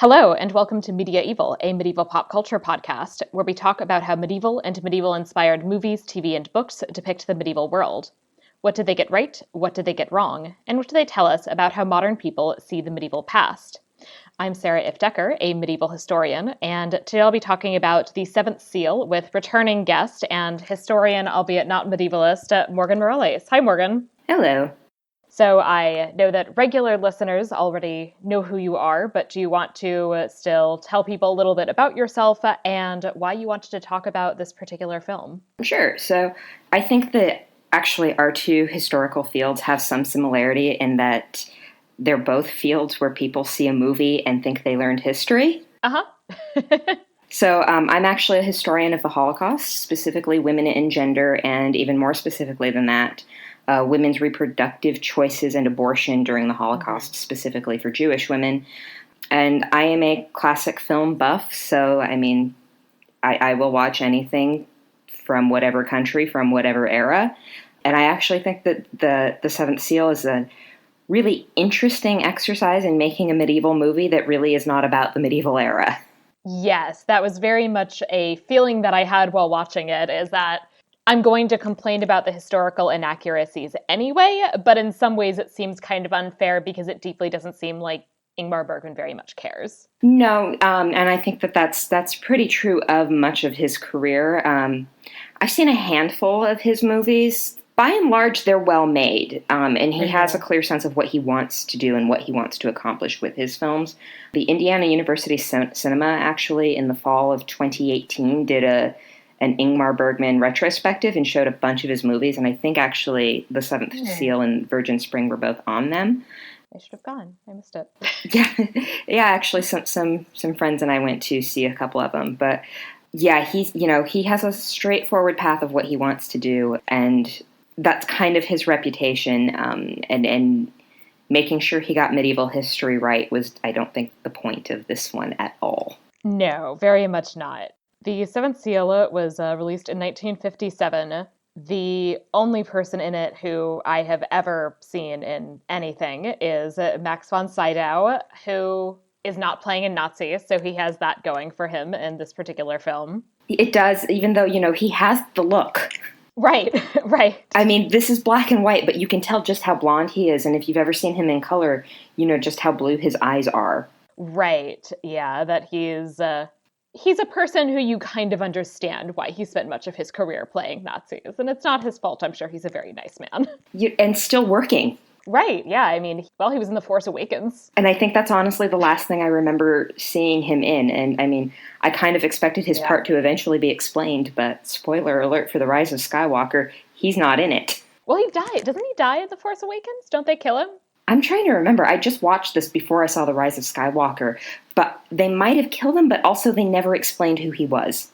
Hello, and welcome to Media-eval, a medieval pop culture podcast, where we talk about how medieval and medieval-inspired movies, TV, and books depict the medieval world. What did they get right? What did they get wrong? And what do they tell us about how modern people see the medieval past? I'm Sarah Ifft, a medieval historian, and today I'll be talking about The Seventh Seal with returning guest and historian, albeit not medievalist, Morgan Morales. Hi, Morgan. Hello. So I know that regular listeners already know who you are, but do you want to still tell people a little bit about yourself and why you wanted to talk about this particular film? Sure. So I think that actually our two historical fields have some similarity in that they're both fields where people see a movie and think they learned history. Uh-huh. So I'm actually a historian of the Holocaust, specifically women and gender, and even more specifically than that, women's reproductive choices and abortion during the Holocaust, specifically for Jewish women. And I am a classic film buff, so I will watch anything from whatever country, from whatever era. And I actually think that the Seventh Seal is a really interesting exercise in making a medieval movie that really is not about the medieval era. Yes, that was very much a feeling that I had while watching it, is that I'm going to complain about the historical inaccuracies anyway, but in some ways it seems kind of unfair because it deeply doesn't seem like Ingmar Bergman very much cares. No, and I think that's pretty true of much of his career. I've seen a handful of his movies. By and large, they're well made, and he has a clear sense of what he wants to do and what he wants to accomplish with his films. The Indiana University Cinema, actually, in the fall of 2018, did an Ingmar Bergman retrospective and showed a bunch of his movies, and I think actually The Seventh Seal and Virgin Spring were both on them. I should have gone. I missed it. Yeah. Actually, some friends and I went to see a couple of them, but yeah, he has a straightforward path of what he wants to do, and that's kind of his reputation. And making sure he got medieval history right was, I don't think, the point of this one at all. No, very much not. The Seventh Seal was released in 1957. The only person in it who I have ever seen in anything is Max von Sydow, who is not playing a Nazi, so he has that going for him in this particular film. It does, even though, he has the look. Right, right. I mean, this is black and white, but you can tell just how blonde he is, and if you've ever seen him in color, you know just how blue his eyes are. Right, yeah, that he's a person who you kind of understand why he spent much of his career playing Nazis. And it's not his fault. I'm sure he's a very nice man. And still working. Right. Yeah. I mean, he was in The Force Awakens. And I think that's honestly the last thing I remember seeing him in. And I mean, I kind of expected his part to eventually be explained, but spoiler alert for The Rise of Skywalker, he's not in it. Well, he died. Doesn't he die in The Force Awakens? Don't they kill him? I'm trying to remember. I just watched this before I saw The Rise of Skywalker, but they might have killed him, but also they never explained who he was.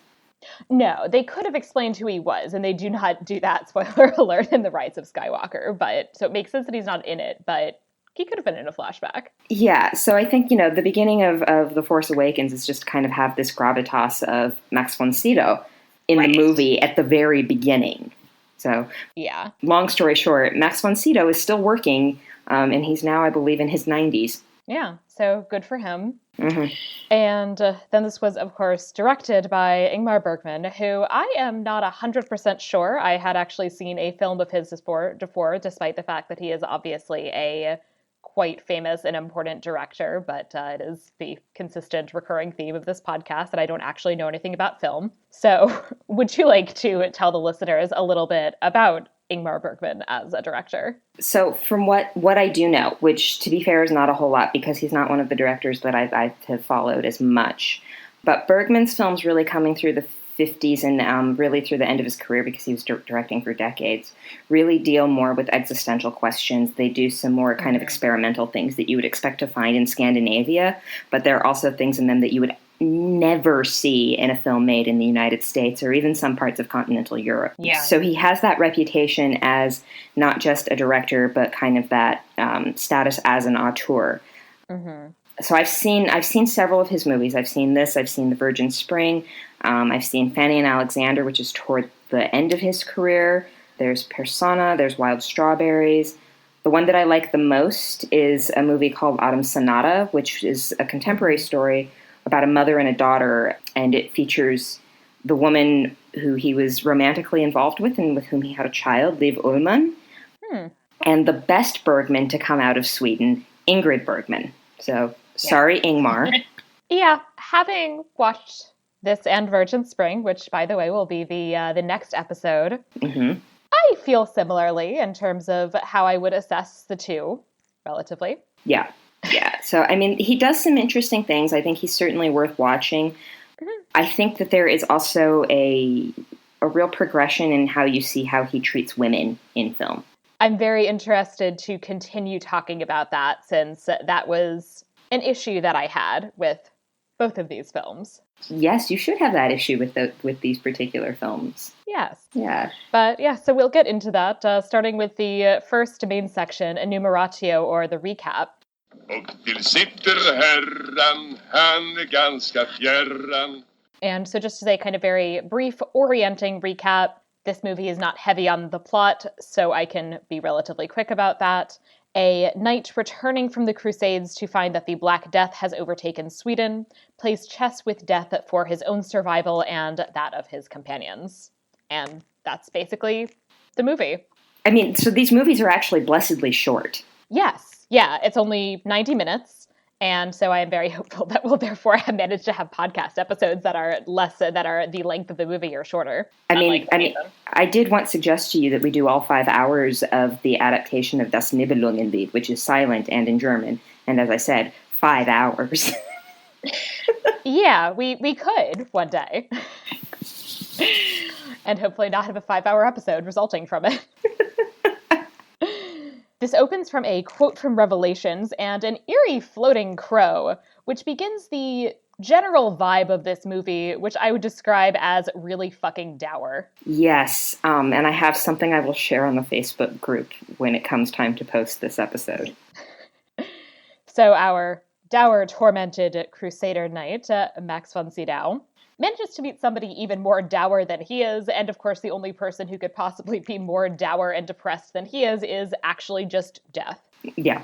No, they could have explained who he was, and they do not do that, spoiler alert, in The Rise of Skywalker. So it makes sense that he's not in it, but he could have been in a flashback. Yeah, so I think, the beginning of The Force Awakens is just kind of have this gravitas of Max von Sydow in the movie at the very beginning. So, yeah. Long story short, Max von Sydow is still working, and he's now, I believe, in his 90s. Yeah, so good for him. Mm-hmm. And then this was, of course, directed by Ingmar Bergman, who I am not 100% sure I had actually seen a film of his before, despite the fact that he is obviously a quite famous and important director, but it is the consistent recurring theme of this podcast that I don't actually know anything about film. So would you like to tell the listeners a little bit about Ingmar Bergman as a director? So from what I do know, which to be fair is not a whole lot because he's not one of the directors that I have followed as much, but Bergman's films really coming through the 50s and really through the end of his career, because he was directing for decades, really deal more with existential questions. They do some more kind of experimental things that you would expect to find in Scandinavia, but there are also things in them that you would never see in a film made in the United States or even some parts of continental Europe. Yeah. So he has that reputation as not just a director, but kind of that status as an auteur. Mm-hmm. So I've seen several of his movies. I've seen this. I've seen The Virgin Spring. I've seen Fanny and Alexander, which is toward the end of his career. There's Persona. There's Wild Strawberries. The one that I like the most is a movie called Autumn Sonata, which is a contemporary story about a mother and a daughter, and it features the woman who he was romantically involved with and with whom he had a child, Liv Ullmann, and the best Bergman to come out of Sweden, Ingrid Bergman. So, sorry, Ingmar. Yeah, having watched this and Virgin Spring, which, by the way, will be the next episode, I feel similarly in terms of how I would assess the two, relatively. Yeah. So, I mean, he does some interesting things. I think he's certainly worth watching. I think that there is also a real progression in how you see how he treats women in film. I'm very interested to continue talking about that, since that was an issue that I had with both of these films. Yes, you should have that issue with these particular films. Yes. Yeah. But yeah, so we'll get into that, starting with the first main section, enumeratio, or the recap. Och till sitter herran, han är ganska fjärran. And so just as a kind of very brief orienting recap, this movie is not heavy on the plot, so I can be relatively quick about that. A knight returning from the Crusades to find that the Black Death has overtaken Sweden plays chess with death for his own survival and that of his companions. And that's basically the movie. I mean, so these movies are actually blessedly short. Yes. Yeah, it's only 90 minutes. And so I am very hopeful that we'll therefore have managed to have podcast episodes that are the length of the movie or shorter. I did once suggest to you that we do all 5 hours of the adaptation of Das Nibelungenlied, which is silent and in German. And as I said, 5 hours. Yeah, we could one day. And hopefully not have a 5-hour episode resulting from it. This opens from a quote from Revelations and an eerie floating crow, which begins the general vibe of this movie, which I would describe as really fucking dour. Yes, and I have something I will share on the Facebook group when it comes time to post this episode. So our dour, tormented Crusader knight, Max von Sydow, manages to meet somebody even more dour than he is, and of course the only person who could possibly be more dour and depressed than he is actually just Death. Yeah.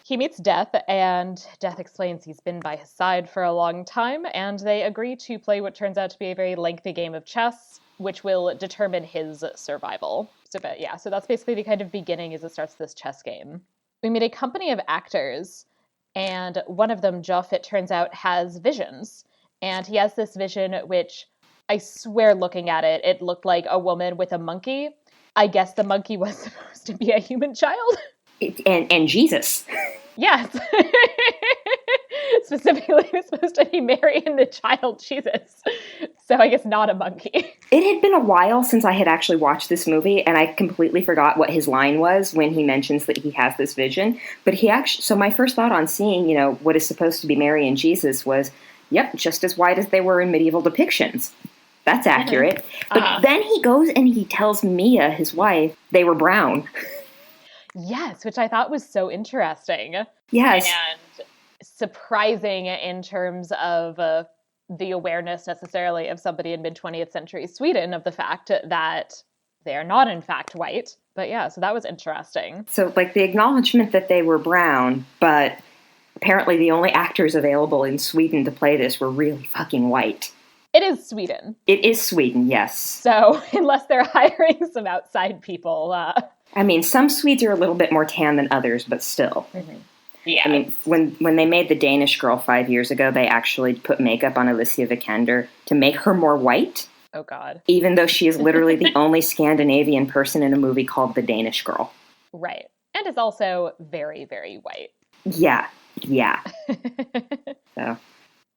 He meets Death, and Death explains he's been by his side for a long time, and they agree to play what turns out to be a very lengthy game of chess, which will determine his survival. So that's basically the kind of beginning as it starts this chess game. We meet a company of actors, and one of them, Joff, it turns out, has visions. And he has this vision, which I swear looking at it, it looked like a woman with a monkey. I guess the monkey was supposed to be a human child. And Jesus. Yes. Specifically, it was supposed to be Mary and the child Jesus. So I guess not a monkey. It had been a while since I had actually watched this movie, and I completely forgot what his line was when he mentions that he has this vision. But so my first thought on seeing, what is supposed to be Mary and Jesus was, yep, just as white as they were in medieval depictions. That's accurate. But then he goes and he tells Mia, his wife, they were brown. Yes, which I thought was so interesting. Yes. And surprising in terms of the awareness necessarily of somebody in mid-20th century Sweden of the fact that they are not in fact white. But yeah, so that was interesting. So the acknowledgement that they were brown, but apparently the only actors available in Sweden to play this were really fucking white. It is Sweden. It is Sweden, yes. So unless they're hiring some outside people. I mean, some Swedes are a little bit more tan than others, but still. Mm-hmm. Yeah. I mean, when they made the Danish Girl 5 years ago, they actually put makeup on Alicia Vikander to make her more white. Oh, God. Even though she is literally the only Scandinavian person in a movie called The Danish Girl. Right. And is also very, very white. Yeah. So.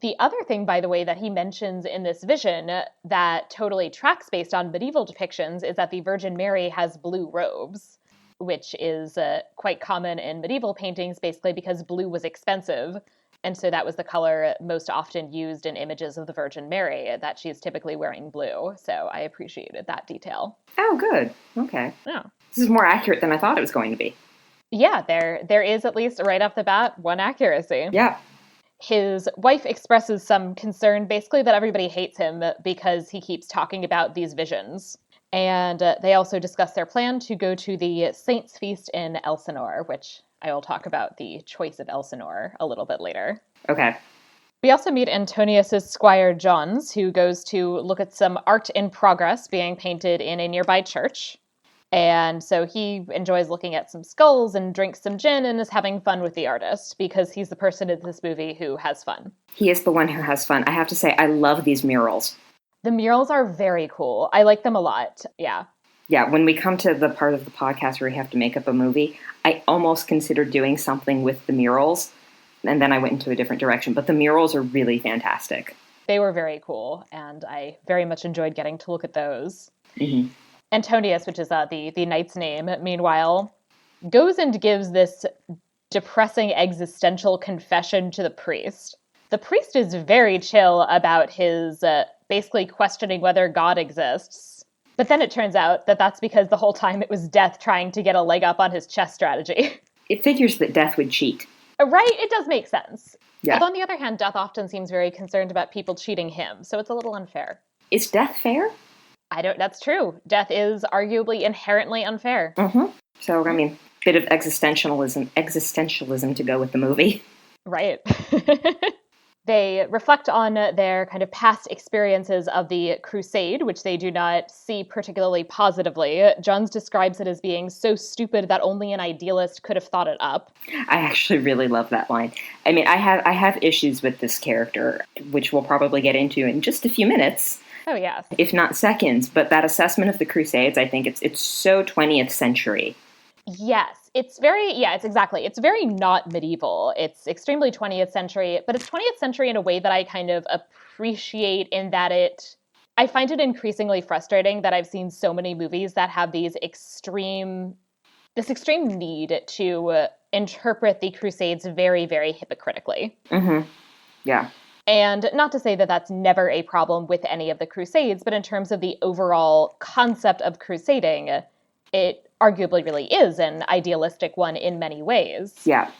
The other thing, by the way, that he mentions in this vision that totally tracks based on medieval depictions is that the Virgin Mary has blue robes, which is quite common in medieval paintings, basically because blue was expensive. And so that was the color most often used in images of the Virgin Mary, that she's typically wearing blue. So I appreciated that detail. Oh, good. Okay. Yeah. This is more accurate than I thought it was going to be. Yeah, there is at least right off the bat one accuracy. Yeah. His wife expresses some concern, basically that everybody hates him because he keeps talking about these visions. And they also discuss their plan to go to the Saints' Feast in Elsinore, which I will talk about the choice of Elsinore a little bit later. Okay. We also meet Antonius's squire Johns, who goes to look at some art in progress being painted in a nearby church. And so he enjoys looking at some skulls and drinks some gin and is having fun with the artist because he's the person in this movie who has fun. He is the one who has fun. I have to say, I love these murals. The murals are very cool. I like them a lot. Yeah. Yeah, when we come to the part of the podcast where we have to make up a movie, I almost considered doing something with the murals, and then I went into a different direction. But the murals are really fantastic. They were very cool, and I very much enjoyed getting to look at those. Mm-hmm. Antonius, which is the knight's name, meanwhile, goes and gives this depressing existential confession to the priest. The priest is very chill about his basically questioning whether God exists. But then it turns out that that's because the whole time it was Death trying to get a leg up on his chess strategy. It figures that Death would cheat. Right? It does make sense. Yeah. Although on the other hand, Death often seems very concerned about people cheating him, so it's a little unfair. Is Death fair? That's true. Death is arguably inherently unfair. Mm-hmm. So, I mean, bit of existentialism to go with the movie. Right. They reflect on their kind of past experiences of the Crusade, which they do not see particularly positively. Johns describes it as being so stupid that only an idealist could have thought it up. I actually really love that line. I mean, I have issues with this character, which we'll probably get into in just a few minutes. Oh, yeah. If not seconds. But that assessment of the Crusades, I think it's so 20th century. Yes. It's very not medieval. It's extremely 20th century, but it's 20th century in a way that I kind of appreciate in that I find it increasingly frustrating that I've seen so many movies that have this extreme need to interpret the Crusades very, very hypocritically. Mm-hmm. Yeah. And not to say that that's never a problem with any of the Crusades, but in terms of the overall concept of crusading, it arguably really is an idealistic one in many ways. Yeah.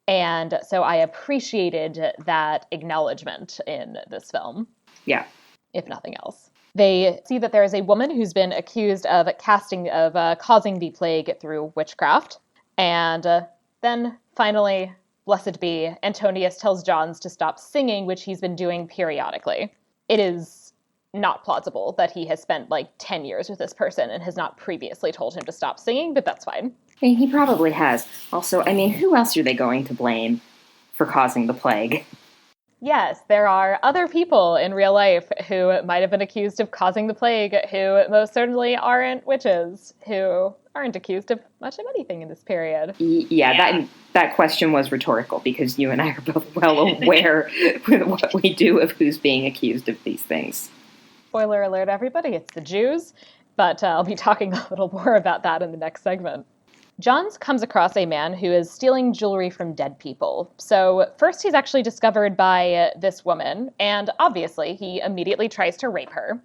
And so I appreciated that acknowledgement in this film. Yeah. If nothing else. They see that there is a woman who's been accused of causing the plague through witchcraft. And then finally, blessed be, Antonius tells Johns to stop singing, which he's been doing periodically. It is not plausible that he has spent 10 years with this person and has not previously told him to stop singing, but that's fine. I mean, he probably has. Also, I mean, who else are they going to blame for causing the plague? Yes, there are other people in real life who might have been accused of causing the plague who most certainly aren't witches, who aren't accused of much of anything in this period. Yeah. That question was rhetorical because you and I are both well aware with what we do of who's being accused of these things. Spoiler alert, everybody, it's the Jews, but I'll be talking a little more about that in the next segment. Johns comes across a man who is stealing jewelry from dead people. So first he's actually discovered by this woman, and obviously he immediately tries to rape her,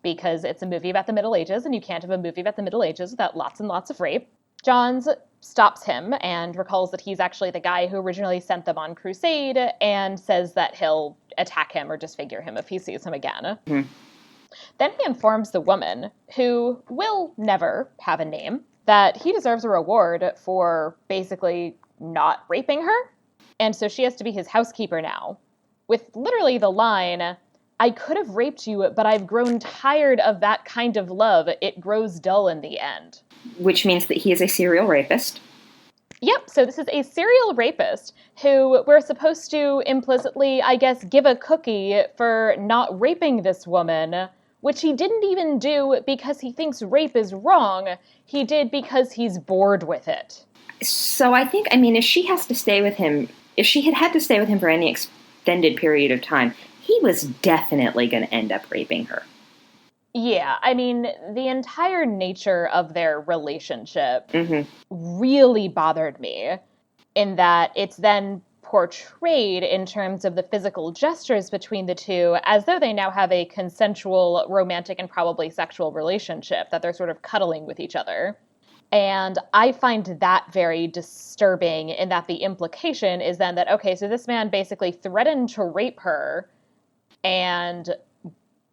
because it's a movie about the Middle Ages, and you can't have a movie about the Middle Ages without lots and lots of rape. Johns stops him and recalls that he's actually the guy who originally sent them on crusade, and says that he'll attack him or disfigure him if he sees him again. Mm-hmm. Then he informs the woman, who will never have a name, that he deserves a reward for basically not raping her. And so she has to be his housekeeper now, with literally the line, "I could have raped you, but I've grown tired of that kind of love. It grows dull in the end." Which means that he is a serial rapist. Yep, so this is a serial rapist who we're supposed to implicitly, I guess, give a cookie for not raping this woman, which he didn't even do because he thinks rape is wrong. He did because he's bored with it. So I think, if she has to stay with him, if she had to stay with him for any extended period of time, he was definitely going to end up raping her. Yeah, the entire nature of their relationship really bothered me in that it's then portrayed in terms of the physical gestures between the two as though they now have a consensual, romantic, and probably sexual relationship, that they're sort of cuddling with each other. And I find that very disturbing in that the implication is then that, okay, so this man basically threatened to rape her and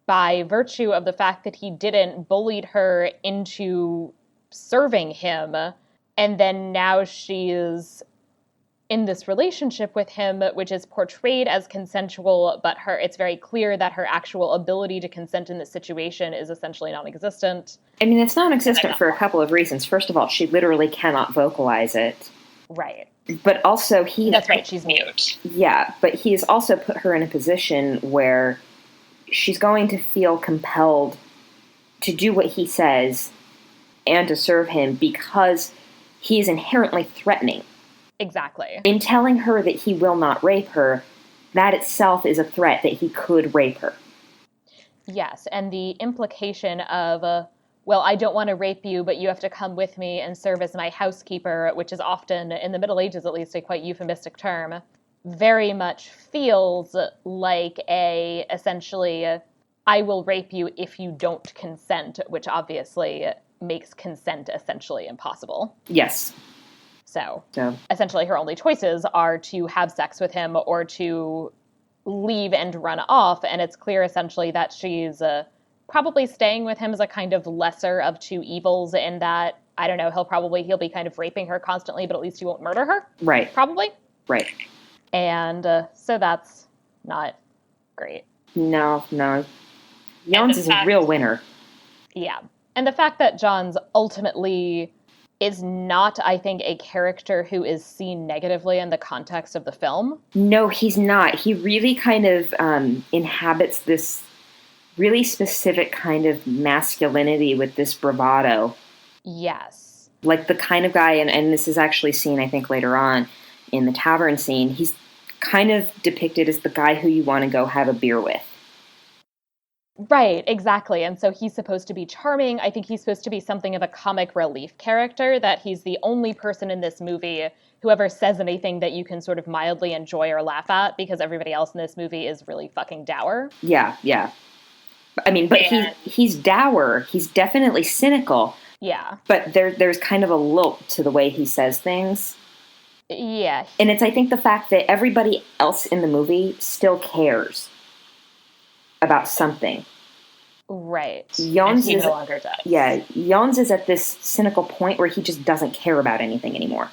by virtue of the fact that he didn't bullied her into serving him, and then now she's in this relationship with him, which is portrayed as consensual, but it's very clear that her actual ability to consent in this situation is essentially non-existent. I mean, it's non-existent for a couple of reasons. First of all, she literally cannot vocalize it. Right. But also That's right, she's mute. Yeah, but he's also put her in a position where she's going to feel compelled to do what he says and to serve him because he is inherently threatening. Exactly. In telling her that he will not rape her, that itself is a threat that he could rape her. Yes, and the implication of, well, I don't want to rape you, but you have to come with me and serve as my housekeeper, which is often, in the Middle Ages at least, a quite euphemistic term, very much feels like essentially, I will rape you if you don't consent, which obviously makes consent essentially impossible. Yes. So essentially her only choices are to have sex with him or to leave and run off. And it's clear essentially that she's probably staying with him as a kind of lesser of two evils in that, I don't know, he'll be kind of raping her constantly, but at least he won't murder her. Right. Probably. Right. And so that's not great. No. Jans is a real winner. Yeah. And the fact that Jans ultimately is not, I think, a character who is seen negatively in the context of the film. No, he's not. He really kind of inhabits this really specific kind of masculinity with this bravado. Yes. Like the kind of guy, and this is actually seen, I think, later on in the tavern scene, he's kind of depicted as the guy who you want to go have a beer with. Right, exactly. And so he's supposed to be charming. I think he's supposed to be something of a comic relief character, that he's the only person in this movie who ever says anything that you can sort of mildly enjoy or laugh at, because everybody else in this movie is really fucking dour. Yeah. I mean, but he's dour. He's definitely cynical. Yeah. But there's kind of a lilt to the way he says things. Yeah. And it's, I think, the fact that everybody else in the movie still cares about something. Right. Jans and he no longer does. Yeah, Jans is at this cynical point where he just doesn't care about anything anymore.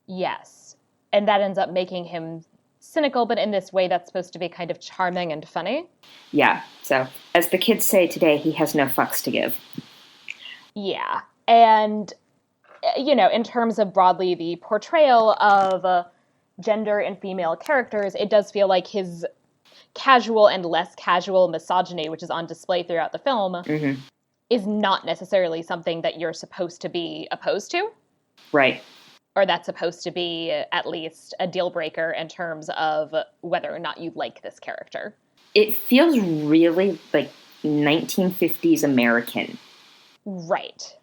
Yes. And that ends up making him cynical, but in this way that's supposed to be kind of charming and funny. Yeah. So, as the kids say today, he has no fucks to give. Yeah. And, in terms of broadly the portrayal of gender and female characters, it does feel like his casual and less casual misogyny, which is on display throughout the film, mm-hmm. is not necessarily something that you're supposed to be opposed to. Right. Or that's supposed to be at least a deal breaker in terms of whether or not you like this character. It feels really like 1950s American. Right.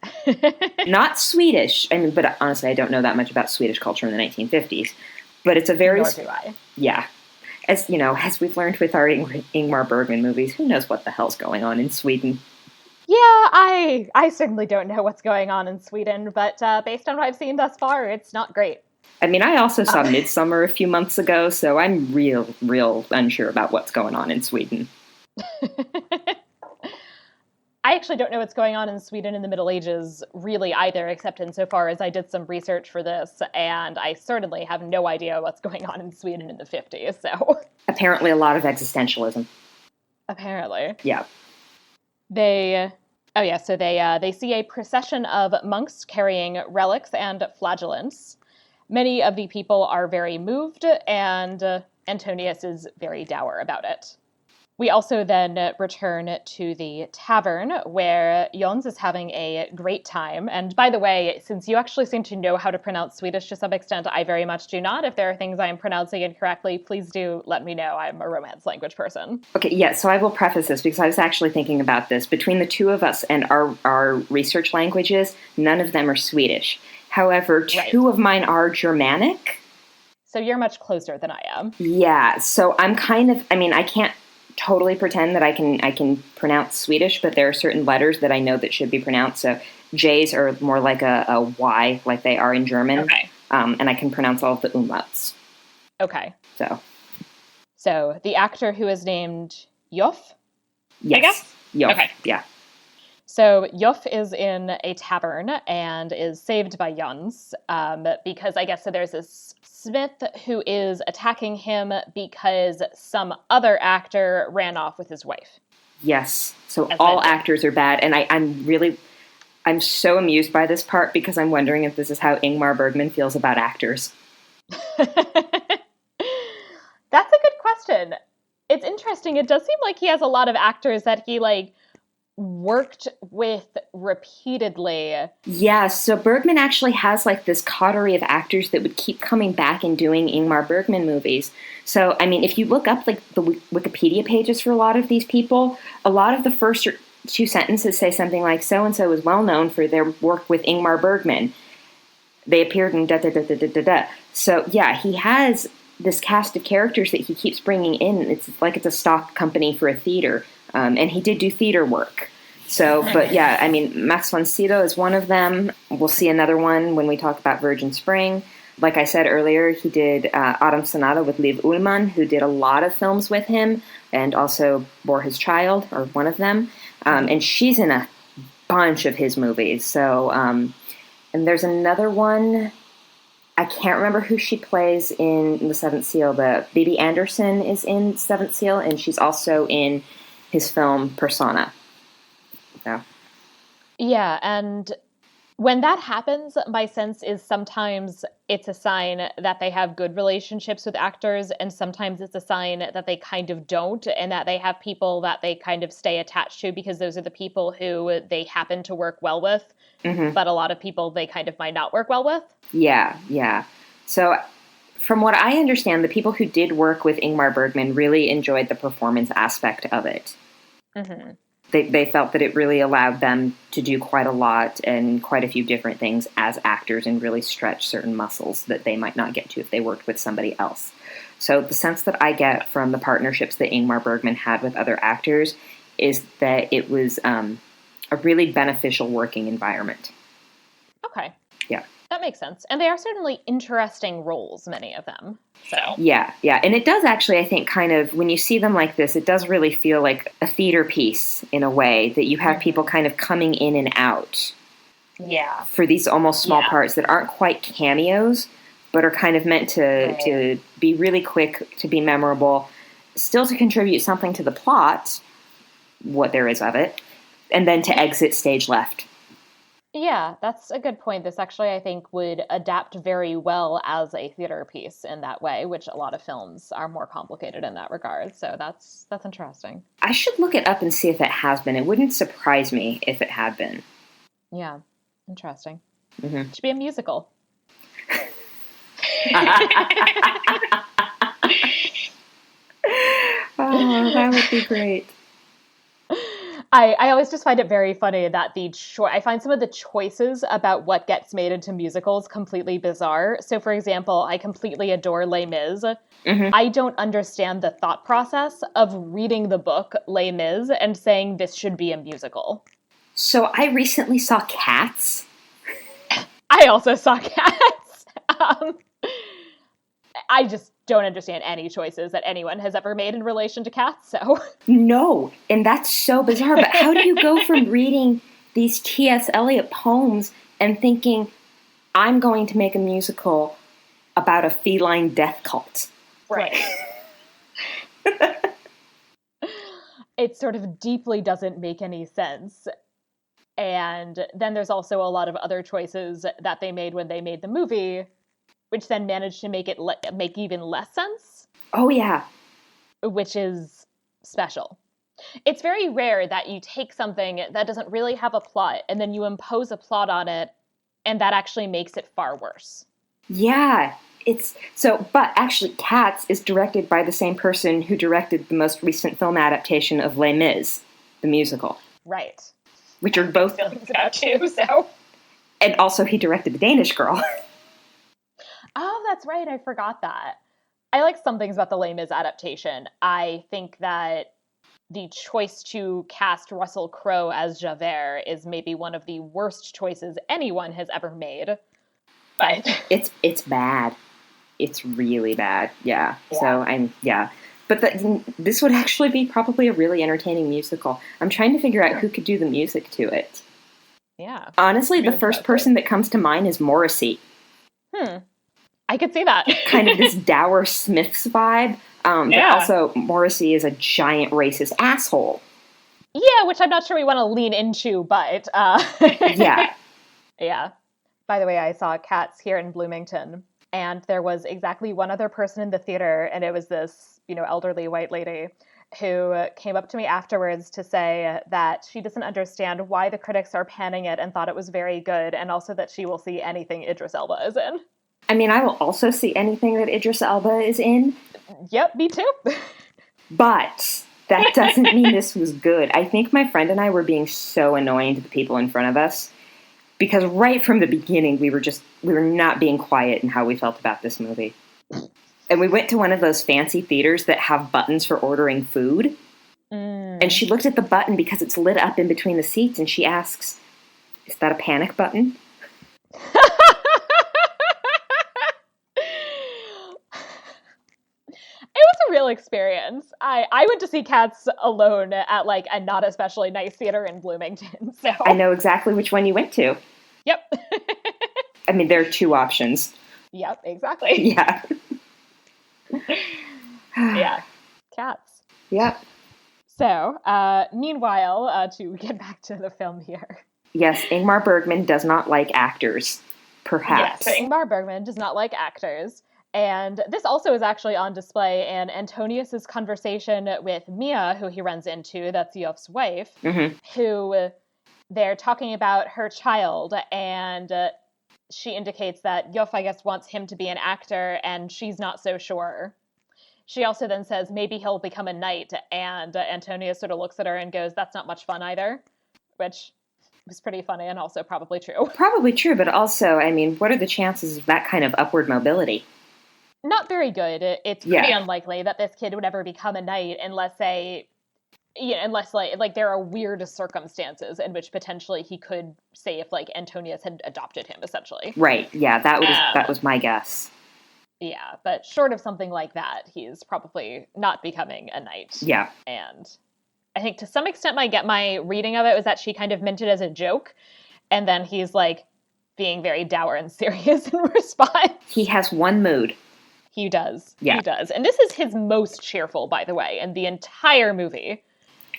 Not Swedish. I mean, but honestly, I don't know that much about Swedish culture in the 1950s. But it's a very... Nor do I. Yeah. As we've learned with our Ingmar Bergman movies, who knows what the hell's going on in Sweden? Yeah, I certainly don't know what's going on in Sweden, but based on what I've seen thus far, it's not great. I mean, I also saw Midsummer a few months ago, so I'm real unsure about what's going on in Sweden. I actually don't know what's going on in Sweden in the Middle Ages really either, except insofar as I did some research for this, and I certainly have no idea what's going on in Sweden in the 50s, so... Apparently a lot of existentialism. Apparently. Yeah. They see a procession of monks carrying relics and flagellants. Many of the people are very moved, and Antonius is very dour about it. We also then return to the tavern where Jans is having a great time. And by the way, since you actually seem to know how to pronounce Swedish to some extent, I very much do not. If there are things I am pronouncing incorrectly, please do let me know. I'm a Romance language person. Okay, yeah, so I will preface this because I was actually thinking about this. Between the two of us and our research languages, none of them are Swedish. However, two of mine are Germanic. So you're much closer than I am. Yeah, so I'm I can't totally pretend that I can pronounce Swedish, but there are certain letters that I know that should be pronounced. So J's are more like a Y, like they are in German. Okay. And I can pronounce all of the umlauts. Okay. So the actor who is named Joff Yes. I guess? Yof. Okay. Yeah. So Yof is in a tavern and is saved by Jans because I guess so there's this smith who is attacking him because some other actor ran off with his wife. Yes. So all actors are bad. And I'm so amused by this part because I'm wondering if this is how Ingmar Bergman feels about actors. That's a good question. It's interesting. It does seem like he has a lot of actors that he worked with repeatedly. Yeah, so Bergman actually has this coterie of actors that would keep coming back and doing Ingmar Bergman movies. So, I mean, if you look up the Wikipedia pages for a lot of these people, a lot of the first two sentences say something like, so-and-so is well known for their work with Ingmar Bergman. They appeared in da-da-da-da-da-da-da. So, yeah, he has this cast of characters that he keeps bringing in. It's like it's a stock company for a theater. And he did do theater work. So, but yeah, I mean, Max von Sydow is one of them. We'll see another one when we talk about Virgin Spring. Like I said earlier, he did Autumn Sonata with Liv Ullmann, who did a lot of films with him, and also bore his child, or one of them. And she's in a bunch of his movies. So, and there's another one. I can't remember who she plays in The Seventh Seal, but Bibi Andersson is in Seventh Seal, and she's also in his film Persona. So. Yeah, and when that happens, my sense is sometimes it's a sign that they have good relationships with actors, and sometimes it's a sign that they kind of don't, and that they have people that they kind of stay attached to because those are the people who they happen to work well with, but a lot of people they kind of might not work well with. Yeah. So from what I understand, the people who did work with Ingmar Bergman really enjoyed the performance aspect of it. Mm-hmm. They felt that it really allowed them to do quite a lot and quite a few different things as actors and really stretch certain muscles that they might not get to if they worked with somebody else. So the sense that I get from the partnerships that Ingmar Bergman had with other actors is that it was a really beneficial working environment. Okay. Yeah. That makes sense. And they are certainly interesting roles, many of them. So Yeah. And it does actually, I think, kind of, when you see them like this, it does really feel like a theater piece in a way, that you have people kind of coming in and out. Yeah. For these almost small parts that aren't quite cameos, but are kind of meant to be really quick, to be memorable, still to contribute something to the plot, what there is of it, and then to exit stage left. Yeah, that's a good point. This actually, I think, would adapt very well as a theater piece in that way, which a lot of films are more complicated in that regard. So that's interesting. I should look it up and see if it has been. It wouldn't surprise me if it had been. Yeah, interesting. Mm-hmm. It should be a musical. Oh, that would be great. I always just find it very funny that I find some of the choices about what gets made into musicals completely bizarre. So, for example, I completely adore Les Mis. Mm-hmm. I don't understand the thought process of reading the book Les Mis and saying this should be a musical. So I recently saw Cats. I also saw Cats. I just don't understand any choices that anyone has ever made in relation to Cats, so. No, and that's so bizarre, but how do you go from reading these T.S. Eliot poems and thinking, I'm going to make a musical about a feline death cult? Right. It sort of deeply doesn't make any sense. And then there's also a lot of other choices that they made when they made the movie, which then managed to make it make even less sense. Oh, yeah. Which is special. It's very rare that you take something that doesn't really have a plot and then you impose a plot on it, and that actually makes it far worse. Yeah. But actually, Cats is directed by the same person who directed the most recent film adaptation of Les Mis, the musical. Right. Which are both feelings about too, so. And also he directed The Danish Girl. Oh, that's right. I forgot that. I like some things about the Les Mis adaptation. I think that the choice to cast Russell Crowe as Javert is maybe one of the worst choices anyone has ever made. But it's bad. It's really bad. Yeah. So But this would actually be probably a really entertaining musical. I'm trying to figure out who could do the music to it. Yeah. Honestly, the first person that comes to mind is Morrissey. I could see that. Kind of this dour Smiths vibe. But also, Morrissey is a giant racist asshole. Yeah, which I'm not sure we want to lean into, but... Yeah. Yeah. By the way, I saw Cats here in Bloomington, and there was exactly one other person in the theater, and it was this, elderly white lady who came up to me afterwards to say that she doesn't understand why the critics are panning it and thought it was very good, and also that she will see anything Idris Elba is in. I mean, I will also see anything that Idris Elba is in. Yep, me too. But that doesn't mean this was good. I think my friend and I were being so annoying to the people in front of us because right from the beginning, we were not being quiet in how we felt about this movie. And we went to one of those fancy theaters that have buttons for ordering food. And she looked at the button because it's lit up in between the seats, and she asks, "Is that a panic button?" It was a real experience. I went to see Cats alone at like a not especially nice theater in Bloomington. So I know exactly which one you went to. Yep. I mean, there are two options. Yep, exactly. Yeah. Yeah. Cats. Yep. So, meanwhile, to get back to the film here. Yes, Ingmar Bergman does not like actors. Perhaps. Yes, Ingmar Bergman does not like actors. And this also is actually on display in Antonius's conversation with Mia, who he runs into, that's Yof's wife, who they're talking about her child, and she indicates that Yof, I guess, wants him to be an actor, and she's not so sure. She also then says maybe he'll become a knight, and Antonius sort of looks at her and goes, "That's not much fun either," which was pretty funny and also probably true. Probably true, but also, I mean, what are the chances of that kind of upward mobility? Not very good. It's pretty unlikely that this kid would ever become a knight unless like there are weird circumstances in which potentially he could say if like Antonius had adopted him, essentially. Right. Yeah, that was my guess. Yeah, but short of something like that, he's probably not becoming a knight. Yeah. And I think to some extent my reading of it was that she kind of meant it as a joke, and then he's like being very dour and serious in response. He has one mood. He does. Yeah. He does. And this is his most cheerful, by the way, in the entire movie.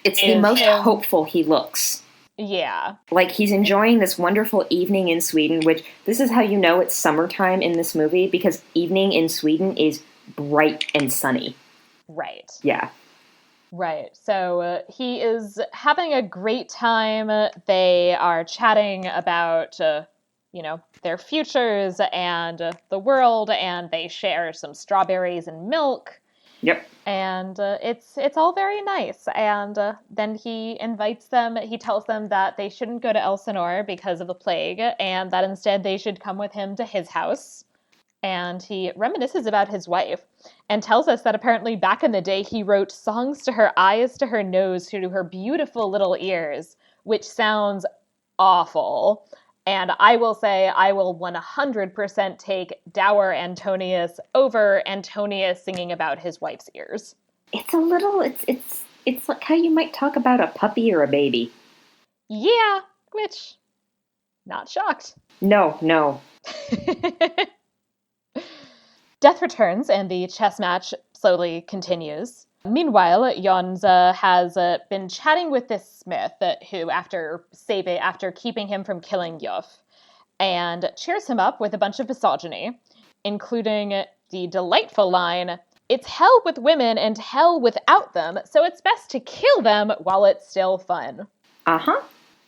It's the most hopeful he looks. Yeah. Like, he's enjoying this wonderful evening in Sweden, which, this is how you know it's summertime in this movie, because evening in Sweden is bright and sunny. Right. Yeah. Right. So he is having a great time. They are chatting about, their futures and the world, and they share some strawberries and milk. Yep. And it's all very nice. And then he invites them. He tells them that they shouldn't go to Elsinore because of the plague, and that instead they should come with him to his house. And he reminisces about his wife and tells us that apparently back in the day he wrote songs to her eyes, to her nose, to her beautiful little ears, which sounds awful. And I will say I will 100% take dour Antonius over Antonius singing about his wife's ears. It's a little, it's like how you might talk about a puppy or a baby. Yeah, which, not shocked. No. Death returns and the chess match slowly continues. Meanwhile, Jons has been chatting with this smith who, after keeping him from killing Yof, and cheers him up with a bunch of misogyny, including the delightful line, "It's hell with women and hell without them, so it's best to kill them while it's still fun." Uh-huh.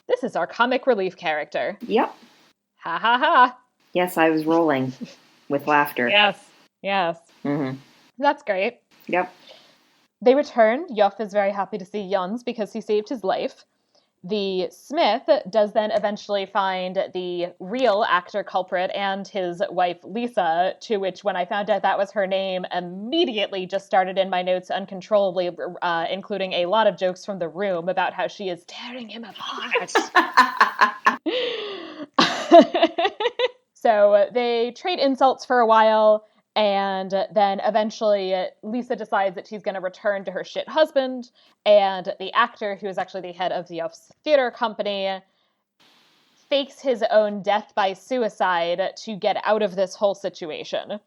This is our comic relief character. Yep. Ha ha ha. Yes, I was rolling with laughter. Yes. Mm-hmm. That's great. Yep. They return. Yof is very happy to see Jons because he saved his life. The smith does then eventually find the real actor culprit and his wife, Lisa, to which, when I found out that was her name, immediately just started in my notes uncontrollably, including a lot of jokes from The Room about how she is tearing him apart. So they trade insults for a while, And then eventually Lisa decides that she's going to return to her shit husband. And the actor, who is actually the head of the Uff's theater company, fakes his own death by suicide to get out of this whole situation.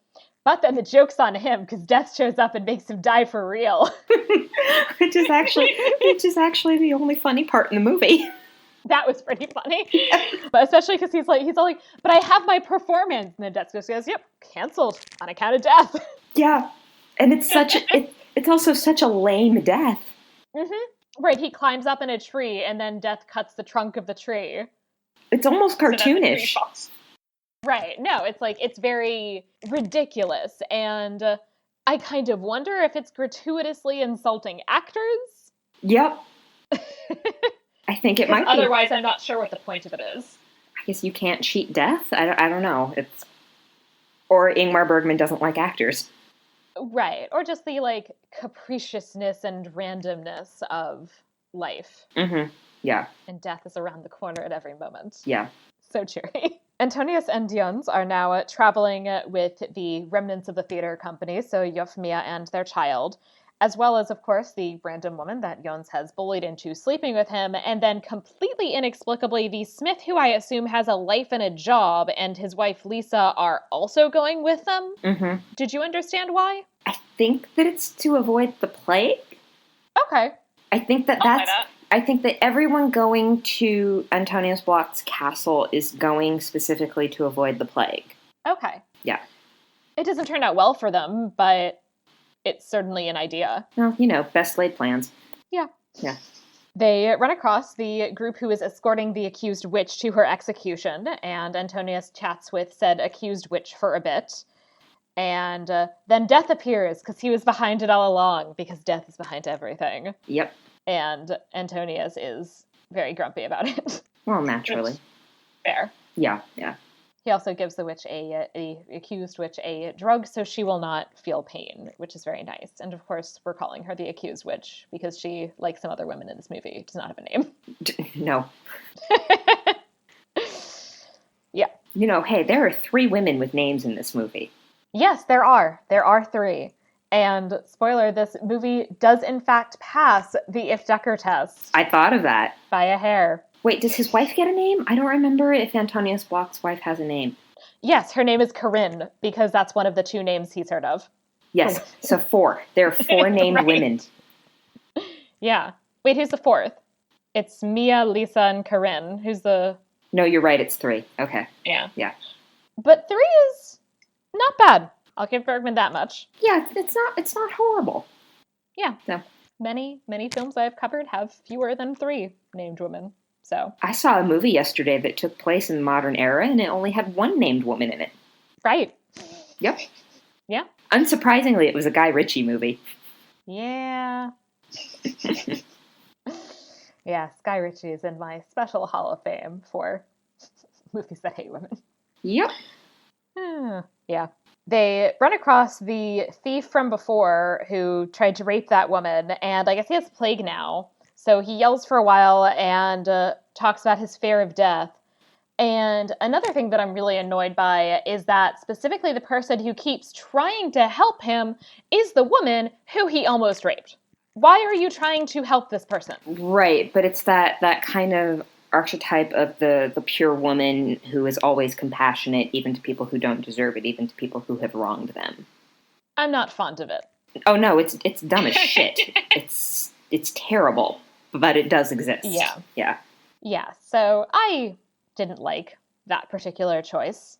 But then the joke's on him because Death shows up and makes him die for real. which is actually the only funny part in the movie. That was pretty funny. But especially because he's all like, but I have my performance. And then Death just goes, yep, canceled on account of death. Yeah. And it's it's also such a lame death. Mm-hmm. Right, he climbs up in a tree and then Death cuts the trunk of the tree. It's almost cartoonish. Right, no, it's very ridiculous. And I kind of wonder if it's gratuitously insulting actors. Yep. I think it might be. Otherwise, I'm not sure what the point of it is. I guess you can't cheat death? I don't know. Or Ingmar Bergman doesn't like actors. Right, or just the, capriciousness and randomness of life. Mm-hmm, yeah. And death is around the corner at every moment. Yeah. So cheery. Antonius and Dions are now traveling with the remnants of the theater company, so Euphemia and their child, as well as, of course, the random woman that Jons has bullied into sleeping with him, and then completely inexplicably, the smith, who I assume has a life and a job, and his wife Lisa are also going with them. Mm-hmm. Did you understand why? I think that it's to avoid the plague. Okay. I think I think that everyone going to Antonius Block's castle is going specifically to avoid the plague. Okay. Yeah. It doesn't turn out well for them, but it's certainly an idea. Well, best laid plans. Yeah. Yeah. They run across the group who is escorting the accused witch to her execution, and Antonius chats with said accused witch for a bit. And then Death appears, because he was behind it all along, because Death is behind everything. Yep. And Antonius is very grumpy about it. Well, naturally. Fair. Yeah. He also gives the witch the accused witch a drug so she will not feel pain, which is very nice. And of course, we're calling her the accused witch because she, like some other women in this movie, does not have a name. No. Yeah. Hey, there are 3 women with names in this movie. Yes, there are. There are 3. And spoiler, this movie does in fact pass the ifft test. I thought of that. By a hair. Wait, does his wife get a name? I don't remember if Antonius Block's wife has a name. Yes, her name is Corinne, because that's one of the 2 names he's heard of. Yes, so 4. There are 4 named Right. women. Yeah. Wait, who's the 4th? It's Mia, Lisa, and Corinne. Who's the... No, you're right, it's 3. Okay. Yeah. Yeah. But 3 is not bad. I'll give Bergman that much. Yeah, it's not horrible. Yeah. No. Many films I've covered have fewer than 3 named women. So. I saw a movie yesterday that took place in the modern era, and it only had 1 named woman in it. Right. Yep. Yeah. Unsurprisingly, it was a Guy Ritchie movie. Yeah. Yes, Guy Ritchie is in my special Hall of Fame for movies that hate women. Yep. Yeah. They run across the thief from before who tried to rape that woman, and I guess he has plague now. So he yells for a while and talks about his fear of death. And another thing that I'm really annoyed by is that specifically the person who keeps trying to help him is the woman who he almost raped. Why are you trying to help this person? Right, but it's that kind of archetype of the pure woman who is always compassionate, even to people who don't deserve it, even to people who have wronged them. I'm not fond of it. Oh no, it's dumb as shit. It's terrible, but it does exist. Yeah. Yeah, so I didn't like that particular choice.